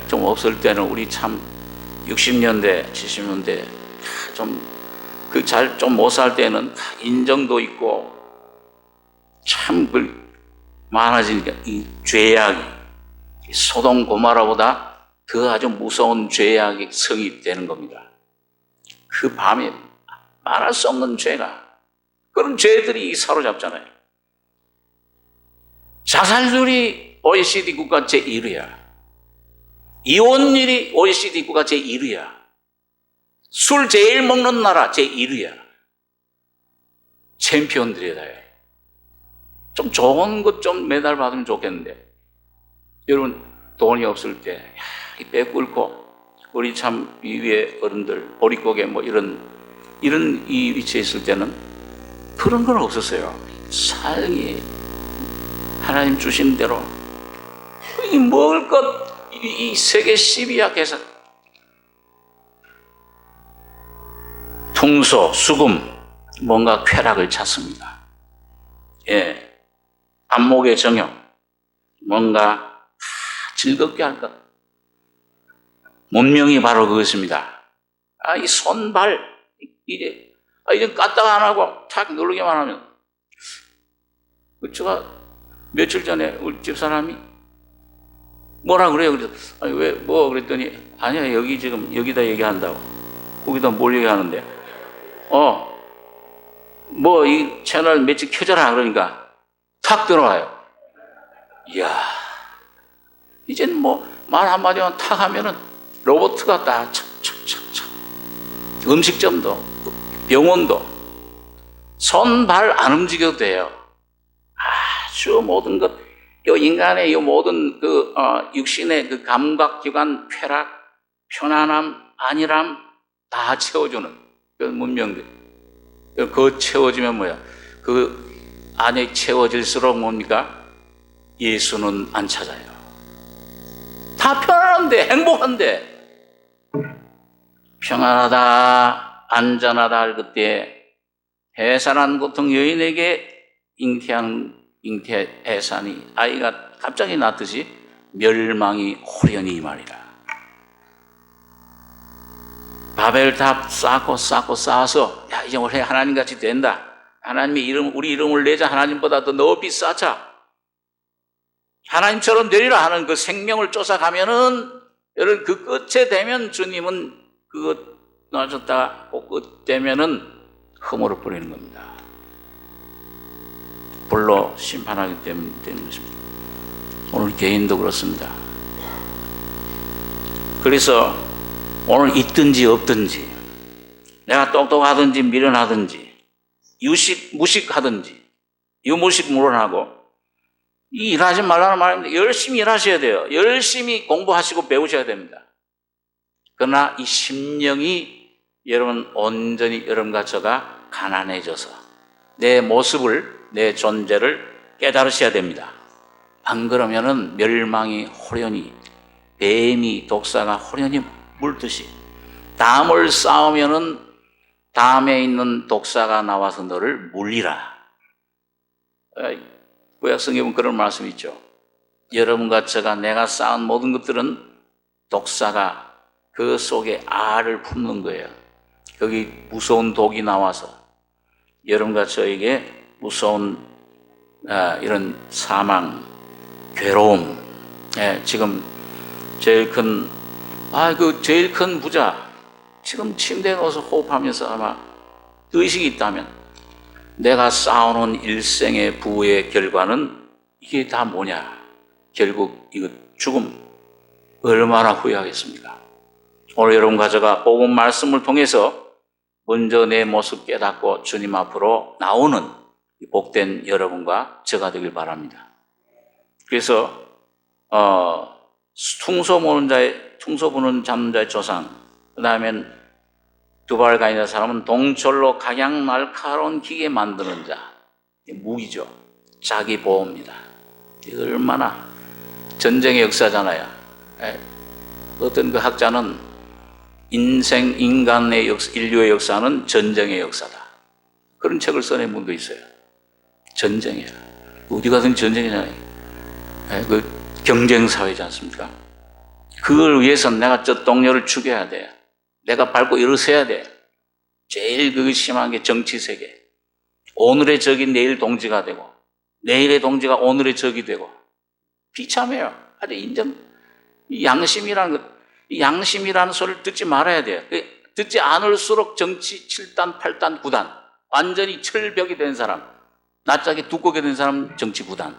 좀 없을 때는 우리 참 60년대, 70년대 좀 못 살 때는 인정도 있고 참 많아지니까 이 죄악이 소돔 고모라보다 더 아주 무서운 죄악이 성립되는 겁니다. 그 밤에 말할 수 없는 죄가, 그런 죄들이 사로잡잖아요. 자살률이 OECD 국가 제1위야. 이혼율이 OECD 국가 제1위야. 술 제일 먹는 나라 제1위야. 챔피언들이다. 좀 좋은 것 좀 메달 받으면 좋겠는데, 여러분 돈이 없을 때 배 꿇고 우리 참 위에 어른들 보릿고개 뭐 이런 이 위치에 있을 때는 그런 건 없었어요. 삶이 하나님 주신 대로 이 먹을 것 이 세계 12약에서 퉁소, 수금, 뭔가 쾌락을 찾습니다. 예, 안목의 정욕, 뭔가 즐겁게 할 것. 문명이 바로 그것입니다. 이 손발, 이제 까딱 안 하고 탁 누르기만 하면. 제가 며칠 전에 우리 집사람이 뭐라 그래요? 그래서 왜 뭐 그랬더니 아니야, 여기 지금 여기다 얘기한다고. 거기다 뭘 얘기하는데 뭐 이 채널 며칠 켜져라 그러니까 탁 들어와요. 이야, 이젠 뭐 말 한마디만 탁 하면은 로봇가 다 착착착착. 음식점도 병원도 손 발 안 움직여도 돼요. 아주 모든 것, 요 인간의 요 모든 육신의 그 감각기관, 쾌락, 편안함, 안일함 다 채워주는 그 문명들. 그거 채워지면 뭐야? 그 안에 채워질수록 뭡니까? 예수는 안 찾아요. 다 편안한데, 행복한데. 평안하다, 안전하다 할 그때 해산한 고통 여인에게 잉태 해산이 아이가 갑자기 낳듯이 멸망이 호련히 임하리라. 바벨탑 쌓아서 야, 이제 우리 하나님 같이 된다. 하나님의 이름, 우리 이름을 내자. 하나님보다 더 높이 쌓자. 하나님처럼 되리라 하는 그 생명을 쫓아가면은, 여러분 그 끝에 되면 주님은 그것 놔줬다가 그 끝 되면은 흠으로 뿌리는 겁니다. 불로 심판하기 때문에 되는 것입니다. 오늘 개인도 그렇습니다. 그래서 오늘 있든지 없든지, 내가 똑똑하든지 미련하든지, 무식하든지, 유무식 물어나고, 이 일하지 말라는 말입니다. 열심히 일하셔야 돼요. 열심히 공부하시고 배우셔야 됩니다. 그러나 이 심령이 여러분 온전히 여러분과 저가 가난해져서 내 모습을, 내 존재를 깨달으셔야 됩니다. 안 그러면은 멸망이 호련히, 뱀이 독사가 호련히 물듯이 담을 쌓으면은 담에 있는 독사가 나와서 너를 물리라. 구약 성경은 그런 말씀이 있죠. 여러분과 제가 내가 쌓은 모든 것들은 독사가 그 속에 알을 품는 거예요. 거기 무서운 독이 나와서 여러분과 저에게 무서운 이런 사망, 괴로움. 지금 제일 큰 부자 지금 침대에 누워서 호흡하면서 아마 의식이 있다면 내가 쌓아놓은 일생의 부의 결과는 이게 다 뭐냐? 결국 이거 죽음. 얼마나 후회하겠습니까? 오늘 여러분과 제가 복음 말씀을 통해서 먼저 내 모습 깨닫고 주님 앞으로 나오는 복된 여러분과 제가 되길 바랍니다. 그래서 퉁소 부는 잡는 자의 조상, 그 다음엔 두발가 있는 사람은 동철로 각양 날카로운 기계 만드는 자, 무기죠. 자기 보호입니다. 이거 얼마나 전쟁의 역사잖아요. 어떤 그 학자는 인간의 인류의 역사는 전쟁의 역사다. 그런 책을 써낸 분도 있어요. 전쟁이야. 어디 가든 전쟁이잖아요. 그 경쟁사회지 않습니까? 그걸 위해서 내가 저 동료를 죽여야 돼. 내가 밟고 일어서야 돼. 제일 그게 심한 게 정치 세계. 오늘의 적이 내일 동지가 되고 내일의 동지가 오늘의 적이 되고 비참해요. 아주 이 양심이라는 것, 이 양심이라는 소리를 듣지 말아야 돼요. 듣지 않을수록 정치 7단, 8단, 9단 완전히 철벽이 된 사람, 낯짝이 두껍게 된 사람 정치 9단.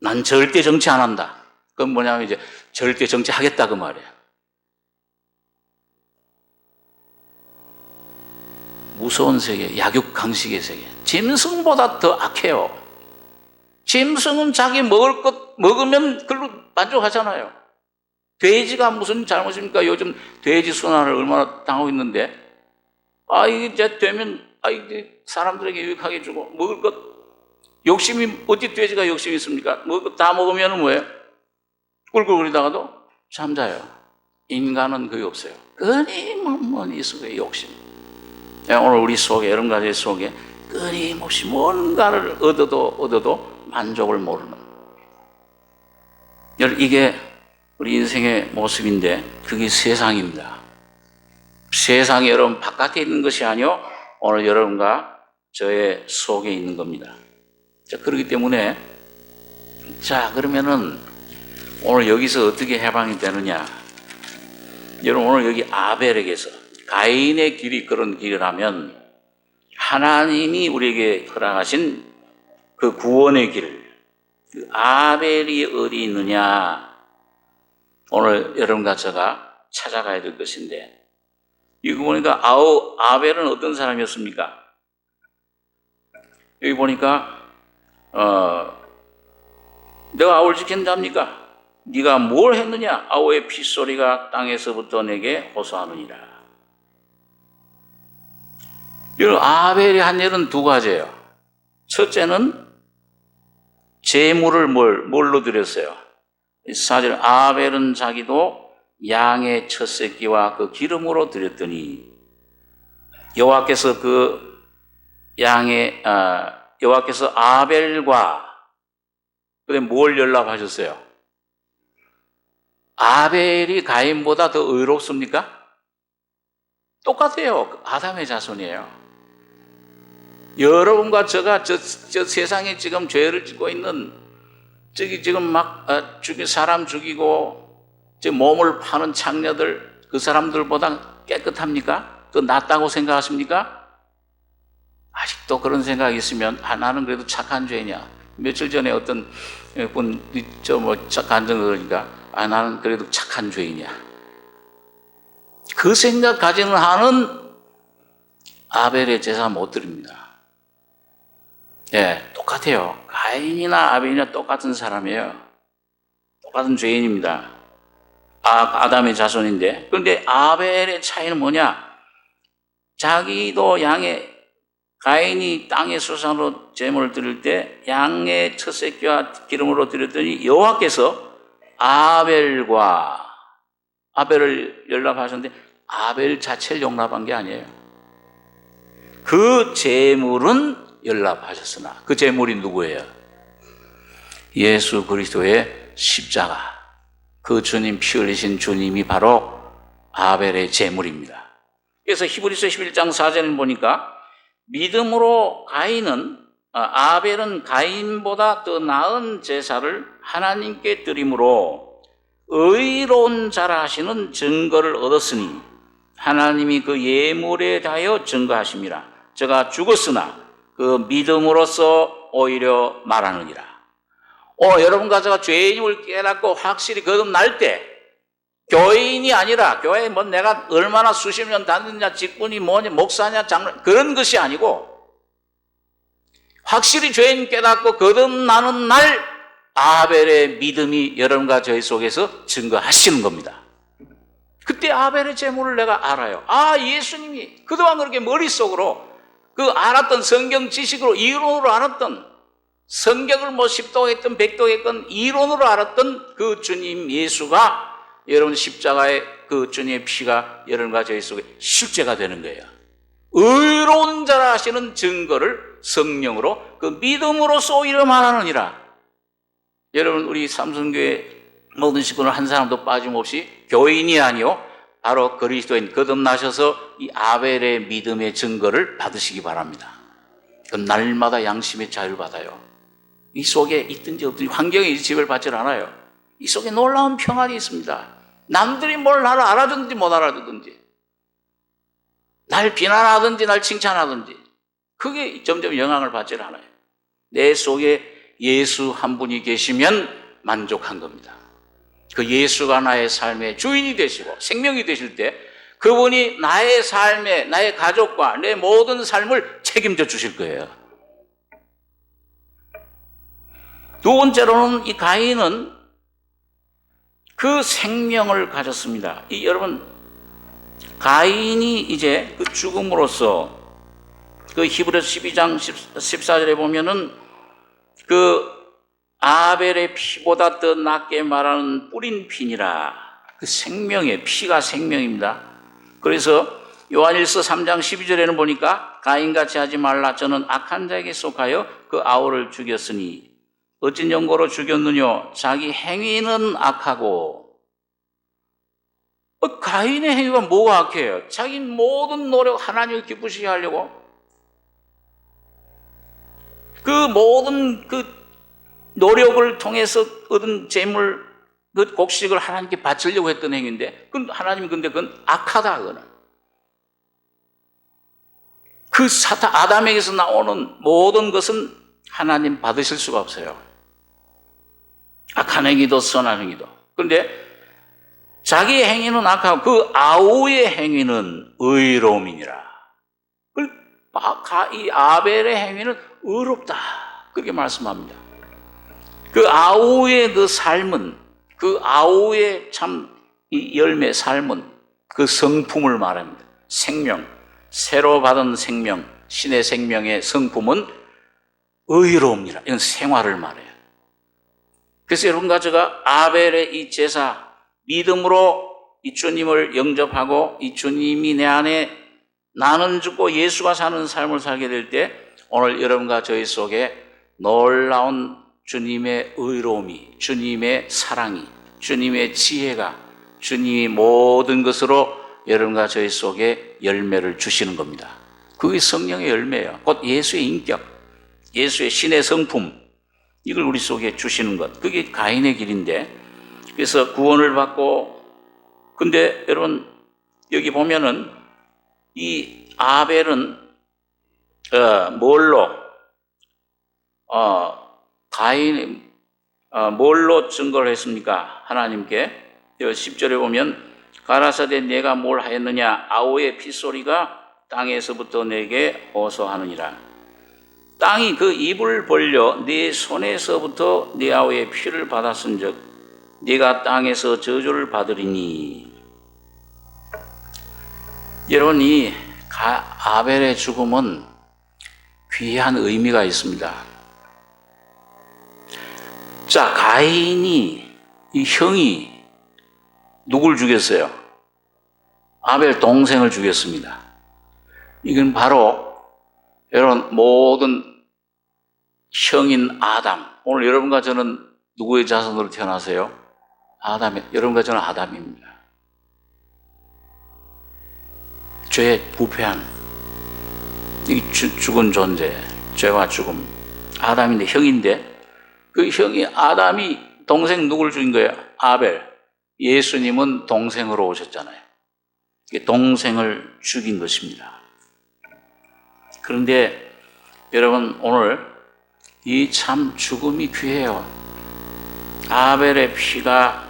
난 절대 정치 안 한다. 그건 뭐냐면 이제 절대 정치 하겠다 그 말이에요. 무서운 세계, 약육강식의 세계. 짐승보다 더 악해요. 짐승은 자기 먹을 것 먹으면 그걸로 만족하잖아요. 돼지가 무슨 잘못입니까? 요즘 돼지 순환을 얼마나 당하고 있는데, 이게 이제 되면, 이게 사람들에게 유익하게 주고, 먹을 것, 욕심이, 어디 돼지가 욕심이 있습니까? 먹을 것 다 먹으면 뭐예요? 꿀꿀거리다가도 잠자요. 인간은 그게 없어요. 끊임없는 속에 욕심. 오늘 우리 속에, 여러 가지 속에 끊임없이 뭔가를 얻어도 만족을 모르는. 이게 우리 인생의 모습인데 그게 세상입니다. 세상이 여러분 바깥에 있는 것이 아니요 오늘 여러분과 저의 속에 있는 겁니다. 자, 그렇기 때문에 그러면은 오늘 여기서 어떻게 해방이 되느냐? 여러분 오늘 여기 아벨에게서 가인의 길이 그런 길이라면 하나님이 우리에게 허락하신 그 구원의 길, 그 아벨이 어디 있느냐? 오늘 여러분과 제가 찾아가야 될 것인데, 이거 보니까 아벨은 어떤 사람이었습니까? 여기 보니까 내가 아우를 지킨 자입니까? 네가 뭘 했느냐? 아우의 핏소리가 땅에서부터 내게 호소하느니라. 여러분 아벨이 한 일은 두 가지예요. 첫째는 제물을 뭘로 드렸어요? 4절 아벨은 자기도 양의 첫 새끼와 그 기름으로 드렸더니 여호와께서 여호와께서 아벨과 그래 뭘 연락하셨어요? 아벨이 가인보다 더 의롭습니까? 똑같아요. 아담의 자손이에요. 여러분과 제가 저 세상에 지금 죄를 짓고 있는 지금 막 사람 죽이고 몸을 파는 창녀들 그 사람들보다 깨끗합니까? 더 낫다고 생각하십니까? 아직도 그런 생각이 있으면 나는 그래도 착한 죄냐? 며칠 전에 어떤 분 간증을 그러니까 나는 그래도 착한 죄이냐? 그 생각 가지는 한은 아벨의 제사 못 드립니다. 똑같아요. 가인이나 아벨이나 똑같은 사람이에요. 똑같은 죄인입니다. 아담의 자손인데, 그런데 아벨의 차이는 뭐냐? 자기도 가인이 땅의 수산으로 제물을 드릴 때 양의 첫 새끼와 기름으로 드렸더니 여호와께서 아벨을 연락하셨는데 아벨 자체를 용납한 게 아니에요. 그 제물은 연락하셨으나 그 제물이 누구예요? 예수 그리스도의 십자가. 그 주님 피 흘리신 주님이 바로 아벨의 제물입니다. 그래서 히브리서 11장 4절을 보니까 믿음으로 아벨은 가인보다 더 나은 제사를 하나님께 드림으로 의로운 자라 하시는 증거를 얻었으니 하나님이 그 예물에 대하여 증거하심이라. 저가 죽었으나 그 믿음으로써 오히려 말하느니라. 여러분과 제가 죄인임을 깨닫고 확실히 거듭날 때 교인이 아니라 교회에 내가 얼마나 수십 년 다녔냐, 직분이 뭐냐, 목사냐, 장로 그런 것이 아니고 확실히 죄인 깨닫고 거듭나는 날 아벨의 믿음이 여러분과 저희 속에서 증거하시는 겁니다. 그때 아벨의 제물을 내가 알아요. 예수님이 그동안 그렇게 머릿속으로 그 알았던 성경 지식으로 이론으로 알았던 성경을 십독했던 백독했던 이론으로 알았던 그 주님 예수가 여러분 십자가의 그 주님의 피가 여러분과 저희 속에 실제가 되는 거예요. 의로운 자라 하시는 증거를 성령으로 그 믿음으로써 오히려 말하느니라. 여러분 우리 삼성교회 모든 식구는 한 사람도 빠짐없이 교인이 아니요 바로 그리스도인 거듭나셔서 이 아벨의 믿음의 증거를 받으시기 바랍니다. 그럼 날마다 양심의 자유를 받아요. 이 속에 있든지 없든지 환경이 지배를 받지 않아요. 이 속에 놀라운 평안이 있습니다. 남들이 뭘 나를 알아듣든지 못 알아듣든지, 날 비난하든지 날 칭찬하든지, 그게 점점 영향을 받지 않아요. 내 속에 예수 한 분이 계시면 만족한 겁니다. 그 예수가 나의 삶의 주인이 되시고 생명이 되실 때 그분이 나의 삶에, 나의 가족과 내 모든 삶을 책임져 주실 거예요. 두 번째로는 이 가인은 그 생명을 가졌습니다. 여러분, 가인이 이제 그 죽음으로써 그 히브리서 12장 14절에 보면은 그 아벨의 피보다 더 낫게 말하는 뿌린 피니라. 그 생명의 피가 생명입니다. 그래서 요한일서 3장 12절에는 보니까 가인같이 하지 말라. 저는 악한 자에게 속하여 그 아우를 죽였으니 어찐 연고로 죽였느냐. 자기 행위는 악하고. 가인의 행위가 뭐가 악해요? 자기 모든 노력 하나님을 기쁘시게 하려고 그 모든 그 노력을 통해서 얻은 재물, 그 곡식을 하나님께 바치려고 했던 행위인데, 하나님이 근데 그건 악하다, 그거는. 그 아담에게서 나오는 모든 것은 하나님 받으실 수가 없어요. 악한 행위도 선한 행위도. 그런데 자기 행위는 악하고 그 아우의 행위는 의로움이니라. 이 아벨의 행위는 의롭다. 그렇게 말씀합니다. 그 아우의 그 삶은, 그 아우의 참 이 열매 삶은 그 성품을 말합니다. 생명, 새로 받은 생명, 신의 생명의 성품은 의로움이라. 이건 생활을 말해요. 그래서 여러분과 제가 아벨의 이 제사, 믿음으로 이 주님을 영접하고 이 주님이 내 안에 나는 죽고 예수가 사는 삶을 살게 될 때 오늘 여러분과 저희 속에 놀라운 주님의 의로움이, 주님의 사랑이, 주님의 지혜가, 주님이 모든 것으로 여러분과 저희 속에 열매를 주시는 겁니다. 그게 성령의 열매예요. 곧 예수의 인격, 예수의 신의 성품, 이걸 우리 속에 주시는 것. 그게 가인의 길인데, 그래서 구원을 받고, 근데 여러분 여기 보면은 이 아벨은 가인이 뭘로 증거를 했습니까? 하나님께 10절에 보면 가라사대 내가 뭘 하였느냐? 아우의 핏소리가 땅에서부터 내게 호소하느니라. 땅이 그 입을 벌려 네 손에서부터 네 아우의 피를 받았은즉 네가 땅에서 저주를 받으리니. 여러분, 이 아벨의 죽음은 귀한 의미가 있습니다. 자, 가인이, 이 형이 누굴 죽였어요? 아벨 동생을 죽였습니다. 이건 바로 여러분 모든 형인 아담. 오늘 여러분과 저는 누구의 자손으로 태어나세요? 여러분과 저는 아담입니다. 죄의 부패한 이 죽은 존재, 죄와 죽음. 아담인데, 형인데, 그 형이 아담이 동생 누굴 죽인 거예요? 아벨. 예수님은 동생으로 오셨잖아요. 동생을 죽인 것입니다. 그런데 여러분, 오늘 이 참 죽음이 귀해요. 아벨의 피가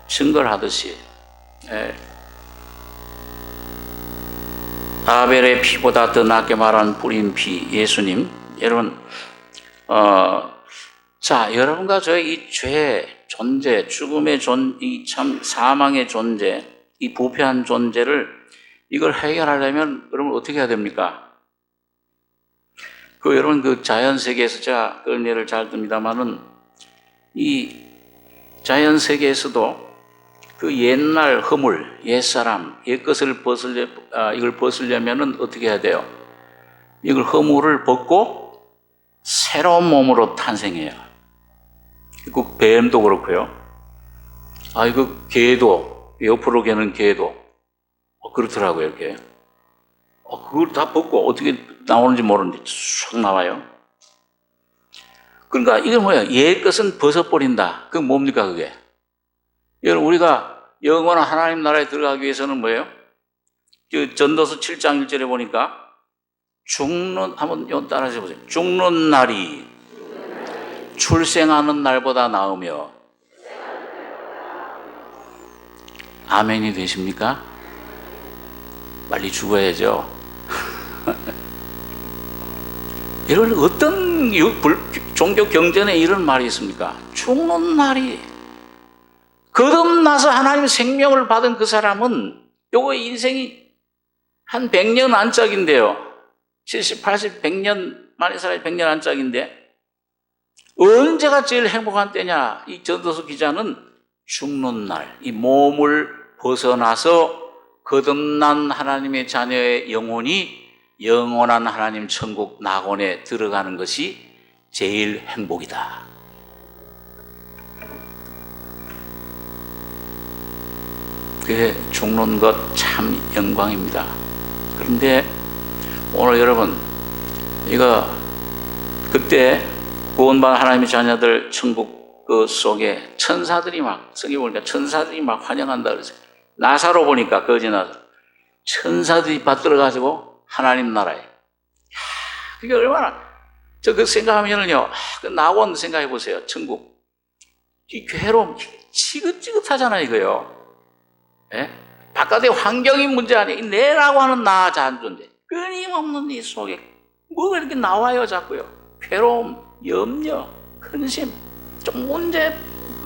증거를 하듯이, 아벨의 피보다 더 낫게 말한 뿌린 피, 예수님. 여러분, 자, 여러분과 저의 이 죄의 존재, 죽음의 이 참 사망의 존재, 이 부패한 존재를 이걸 해결하려면 여러분 어떻게 해야 됩니까? 여러분 그 자연 세계에서 제가 그런 예를 잘 듭니다만은 이 자연 세계에서도 그 옛날 허물, 옛사람, 옛것을 이걸 벗으려면은 어떻게 해야 돼요? 이걸 허물을 벗고 새로운 몸으로 탄생해요. 그 뱀도 그렇고요. 이거 개도, 옆으로 개는 개도 그렇더라고요, 이렇게. 그걸 다 벗고 어떻게 나오는지 모르는데 쑥 나와요. 그러니까 이건 뭐예요? 옛 것은 벗어버린다. 그게 뭡니까, 그게? 여러분, 우리가 영원한 하나님 나라에 들어가기 위해서는 뭐예요? 전도서 7장 1절에 보니까 한번 따라해 보세요. 죽는 날이 출생하는 날보다 나으며. 아멘이 되십니까? 빨리 죽어야죠. 여러분, 어떤 종교 경전에 이런 말이 있습니까? 죽는 날이. 거듭나서 하나님의 생명을 받은 그 사람은 요거 인생이 한 100년 안짝인데요. 70, 80, 100년 만에 살아야 100년 안짝인데 언제가 제일 행복한 때냐? 이 전도서 기자는 죽는 날, 이 몸을 벗어나서 거듭난 하나님의 자녀의 영혼이 영원한 하나님 천국 낙원에 들어가는 것이 제일 행복이다. 그게 죽는 것 참 영광입니다. 그런데 오늘 여러분, 이거 그때 구원받은 하나님의 자녀들 천국 그 속에 천사들이 막, 성경 보니까 천사들이 막 환영한다 그러죠. 나사로 보니까 거지 나사로 천사들이 받들어가지고 하나님 나라에. 그게 얼마나, 저 그 생각하면은요, 그 낙원 생각해 보세요. 천국. 이 괴로움, 지긋지긋하잖아요, 이거요. 예? 바깥의 환경이 문제 아니에요. 내라고 하는 나 자존대. 끊임없는 이 속에 뭐가 이렇게 나와요, 자꾸요. 괴로움, 염려, 근심. 좀 문제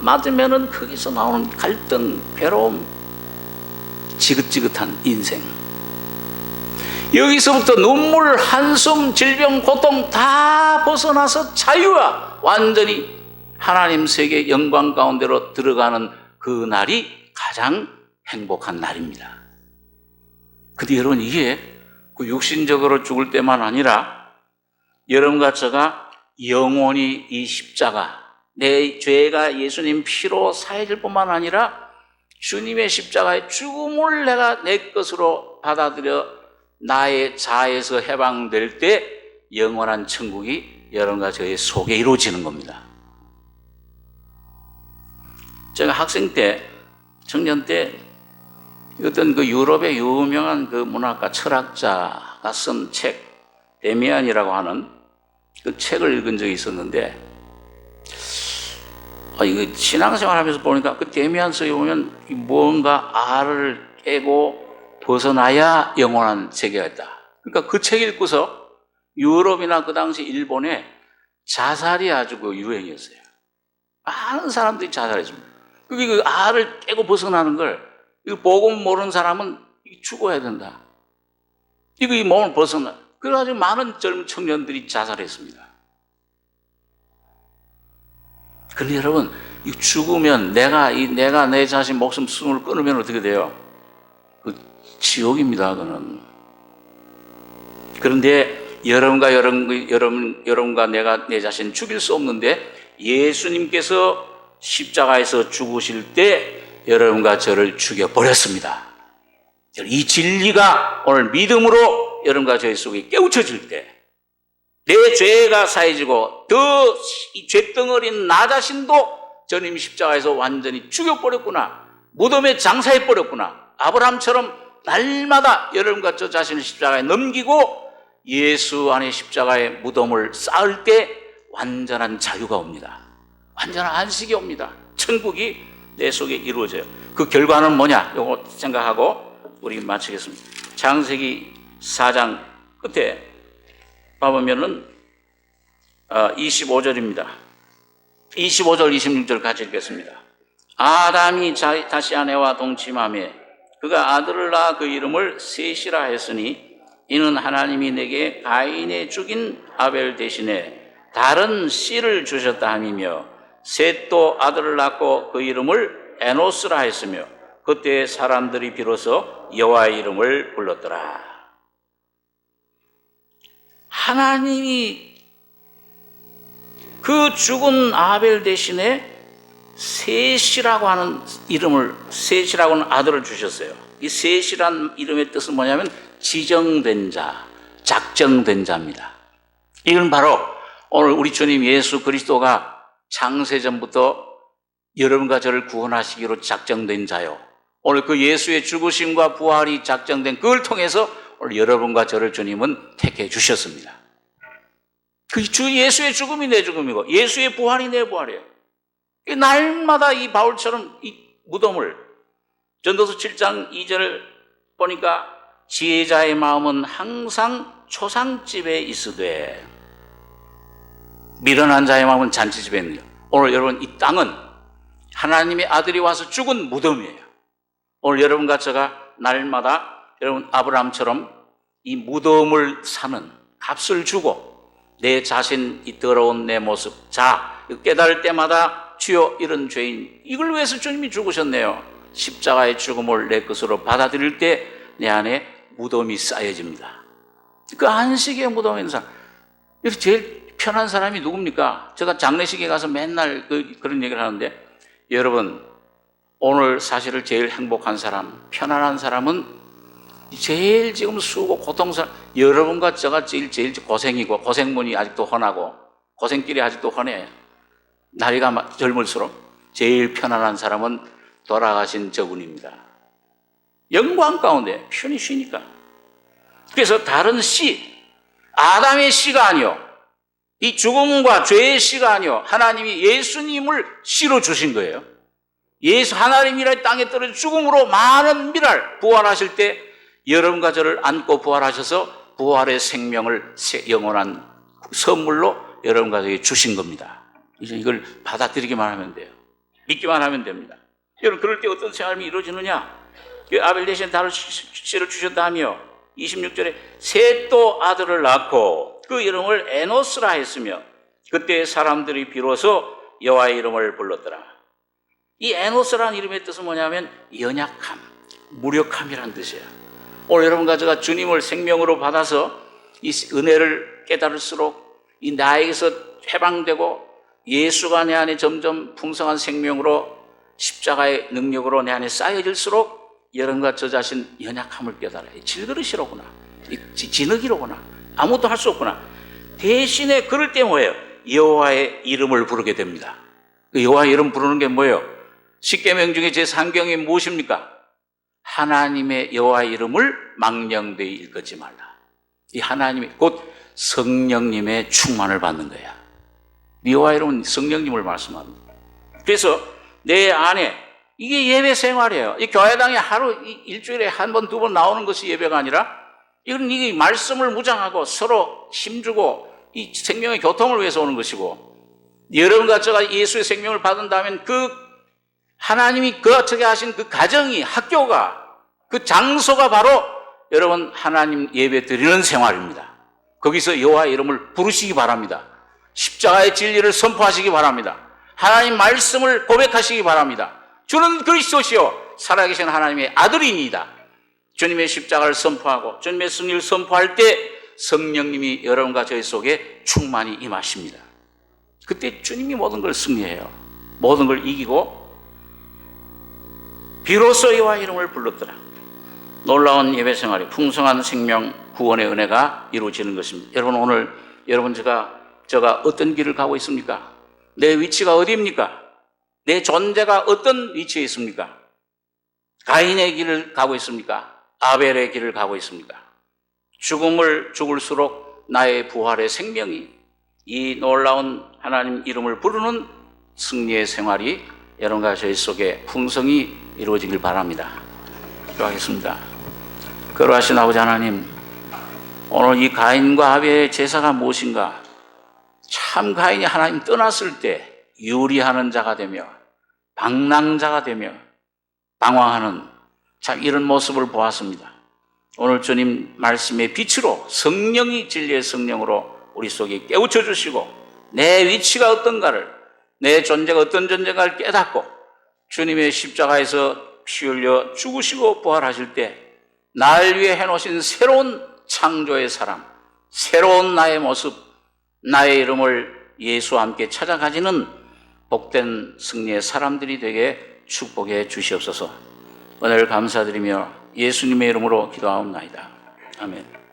맞으면은 거기서 나오는 갈등, 괴로움, 지긋지긋한 인생. 여기서부터 눈물, 한숨, 질병, 고통 다 벗어나서 자유와 완전히 하나님 세계 영광 가운데로 들어가는 그 날이 가장 행복한 날입니다. 근데 여러분, 이게 그 육신적으로 죽을 때만 아니라 여러분과 제가 영원히 이 십자가, 내 죄가 예수님 피로 사해질 뿐만 아니라 주님의 십자가의 죽음을 내가 내 것으로 받아들여 나의 자아에서 해방될 때 영원한 천국이 여러분과 저의 속에 이루어지는 겁니다. 제가 학생 때, 청년 때 어떤 그 유럽의 유명한 그 문학가, 철학자가 쓴 책, 데미안이라고 하는 그 책을 읽은 적이 있었는데, 이거 신앙생활 하면서 보니까 그 데미안서에 보면 뭔가 알을 깨고 벗어나야 영원한 세계가 있다. 그러니까 그 책 읽고서 유럽이나 그 당시 일본에 자살이 아주 그 유행이었어요. 많은 사람들이 자살했습니다. 그게 그 알을 깨고 벗어나는 걸, 이거 복음 모르는 사람은 죽어야 된다. 이거 이 몸을 벗어나. 그래가지고 많은 젊은 청년들이 자살했습니다. 그런데 여러분, 죽으면 내가 내 자신 목숨 숨을 끊으면 어떻게 돼요? 그 지옥입니다, 그는. 그런데 여러분과 내가 내 자신 죽일 수 없는데 예수님께서 십자가에서 죽으실 때 여러분과 저를 죽여버렸습니다. 이 진리가 오늘 믿음으로 여러분과 저희 속에 깨우쳐질 때 내 죄가 사해지고 더 이 죄덩어리인 나 자신도 주님 십자가에서 완전히 죽여버렸구나. 무덤에 장사해버렸구나. 아브라함처럼 날마다 여러분과 저 자신을 십자가에 넘기고 예수 안에 십자가의 무덤을 쌓을 때 완전한 자유가 옵니다. 완전한 안식이 옵니다. 천국이 내 속에 이루어져요. 그 결과는 뭐냐? 이거 생각하고 우리 마치겠습니다. 창세기 4장 끝에 봐보면은 25절입니다. 25절, 26절 같이 읽겠습니다. 아담이 다시 아내와 동침하며 그가 아들을 낳아 그 이름을 셋이라 했으니 이는 하나님이 내게 가인의 죽인 아벨 대신에 다른 씨를 주셨다 함이며 셋도 아들을 낳고 그 이름을 에노스라 했으며 그때 사람들이 비로소 여호와의 이름을 불렀더라. 하나님이 그 죽은 아벨 대신에 셋이라고 하는 이름을, 셋이라고 하는 아들을 주셨어요. 이 셋이란 이름의 뜻은 뭐냐면 지정된 자, 작정된 자입니다. 이건 바로 오늘 우리 주님 예수 그리스도가 창세전부터 여러분과 저를 구원하시기로 작정된 자요. 오늘 그 예수의 죽으심과 부활이 작정된 그걸 통해서 오늘 여러분과 저를 주님은 택해 주셨습니다. 그 주 예수의 죽음이 내 죽음이고 예수의 부활이 내 부활이에요. 날마다 이 바울처럼 이 무덤을 전도서 7장 2절 보니까 지혜자의 마음은 항상 초상집에 있으되 미련한 자의 마음은 잔치집에 있는 거예요. 오늘 여러분 이 땅은 하나님의 아들이 와서 죽은 무덤이에요. 오늘 여러분과 제가 날마다 여러분 아브라함처럼 이 무덤을 사는 값을 주고 내 자신 이 더러운 내 모습 깨달을 때마다 주여 이런 죄인 이걸 위해서 주님이 죽으셨네요. 십자가의 죽음을 내 것으로 받아들일 때 내 안에 무덤이 쌓여집니다. 그 안식의 무덤에 있는 사람 이렇게 제일 편한 사람이 누굽니까? 제가 장례식에 가서 맨날 그런 얘기를 하는데 여러분 오늘 사실을 제일 행복한 사람 편안한 사람은 제일 지금 수고 고통스러운 여러분과 제가 제일 고생이고 고생문이 아직도 훤하고 고생길이 아직도 훤해. 나이가 젊을수록 제일 편안한 사람은 돌아가신 저분입니다. 영광 가운데 편히 쉬니까. 그래서 다른 씨 아담의 씨가 아니요 이 죽음과 죄의 씨가 아니요 하나님이 예수님을 씨로 주신 거예요. 예수 하나님이라 땅에 떨어져 죽음으로 많은 미랄 부활하실 때 여러분과 저를 안고 부활하셔서 부활의 생명을 영원한 선물로 여러분과 저에게 주신 겁니다. 이제 이걸 받아들이기만 하면 돼요. 믿기만 하면 됩니다. 여러분 그럴 때 어떤 삶이 이루어지느냐? 아벨 대신 다른 씨를 주셨다며 26절에 셋도 아들을 낳고 그 이름을 에노스라 했으며 그때 사람들이 비로소 여호와의 이름을 불렀더라. 이 에노스라는 이름의 뜻은 뭐냐면 연약함, 무력함이란 뜻이에요. 오늘 여러분과 제가 주님을 생명으로 받아서 이 은혜를 깨달을수록 이 나에게서 해방되고 예수가 내 안에 점점 풍성한 생명으로 십자가의 능력으로 내 안에 쌓여질수록 여러분과 저 자신 연약함을 깨달아요. 질그릇이로구나, 진흙이로구나, 아무것도 할 수 없구나. 대신에 그럴 때 뭐예요? 여호와의 이름을 부르게 됩니다. 그 여호와의 이름 부르는 게 뭐예요? 십계명 중에 제3경이 무엇입니까? 하나님의 여호와의 이름을 망령되이 일컫지 말라. 이 하나님이 곧 성령님의 충만을 받는 거야. 여호와의 이름은 성령님을 말씀합니다. 그래서 내 안에 이게 예배 생활이에요. 이 교회당에 하루 일주일에 한 번, 두 번 나오는 것이 예배가 아니라 이건 이 말씀을 무장하고 서로 힘주고 이 생명의 교통을 위해서 오는 것이고 여러분과 제가 예수의 생명을 받은다면 그 하나님이 그렇게 하신 그 가정이 학교가 그 장소가 바로 여러분 하나님 예배 드리는 생활입니다. 거기서 여호와의 이름을 부르시기 바랍니다. 십자가의 진리를 선포하시기 바랍니다. 하나님 말씀을 고백하시기 바랍니다. 주는 그리스도시요 살아계신 하나님의 아들이니이다. 주님의 십자가를 선포하고 주님의 승리를 선포할 때 성령님이 여러분과 저희 속에 충만히 임하십니다. 그때 주님이 모든 걸 승리해요. 모든 걸 이기고 비로소 여호와의 이름을 불렀더라. 놀라운 예배 생활이 풍성한 생명 구원의 은혜가 이루어지는 것입니다. 여러분 오늘 여러분 제가 어떤 길을 가고 있습니까? 내 위치가 어디입니까? 내 존재가 어떤 위치에 있습니까? 가인의 길을 가고 있습니까? 아벨의 길을 가고 있습니까? 죽음을 죽을수록 나의 부활의 생명이 이 놀라운 하나님 이름을 부르는 승리의 생활이 여러분과 저희 속에 풍성히 이루어지길 바랍니다. 기도하겠습니다. 거룩하신 아버지 하나님, 오늘 이 가인과 아벨의 제사가 무엇인가? 참 가인이 하나님 떠났을 때 유리하는 자가 되며 방랑자가 되며 방황하는 참 이런 모습을 보았습니다. 오늘 주님 말씀의 빛으로 성령이 진리의 성령으로 우리 속에 깨우쳐 주시고 내 위치가 어떤가를 내 존재가 어떤 존재인가를 깨닫고 주님의 십자가에서 피 흘려 죽으시고 부활하실 때 날 위해 해놓으신 새로운 창조의 사람, 새로운 나의 모습, 나의 이름을 예수와 함께 찾아가지는 복된 승리의 사람들이 되게 축복해 주시옵소서. 은혜를 감사드리며 예수님의 이름으로 기도하옵나이다. 아멘.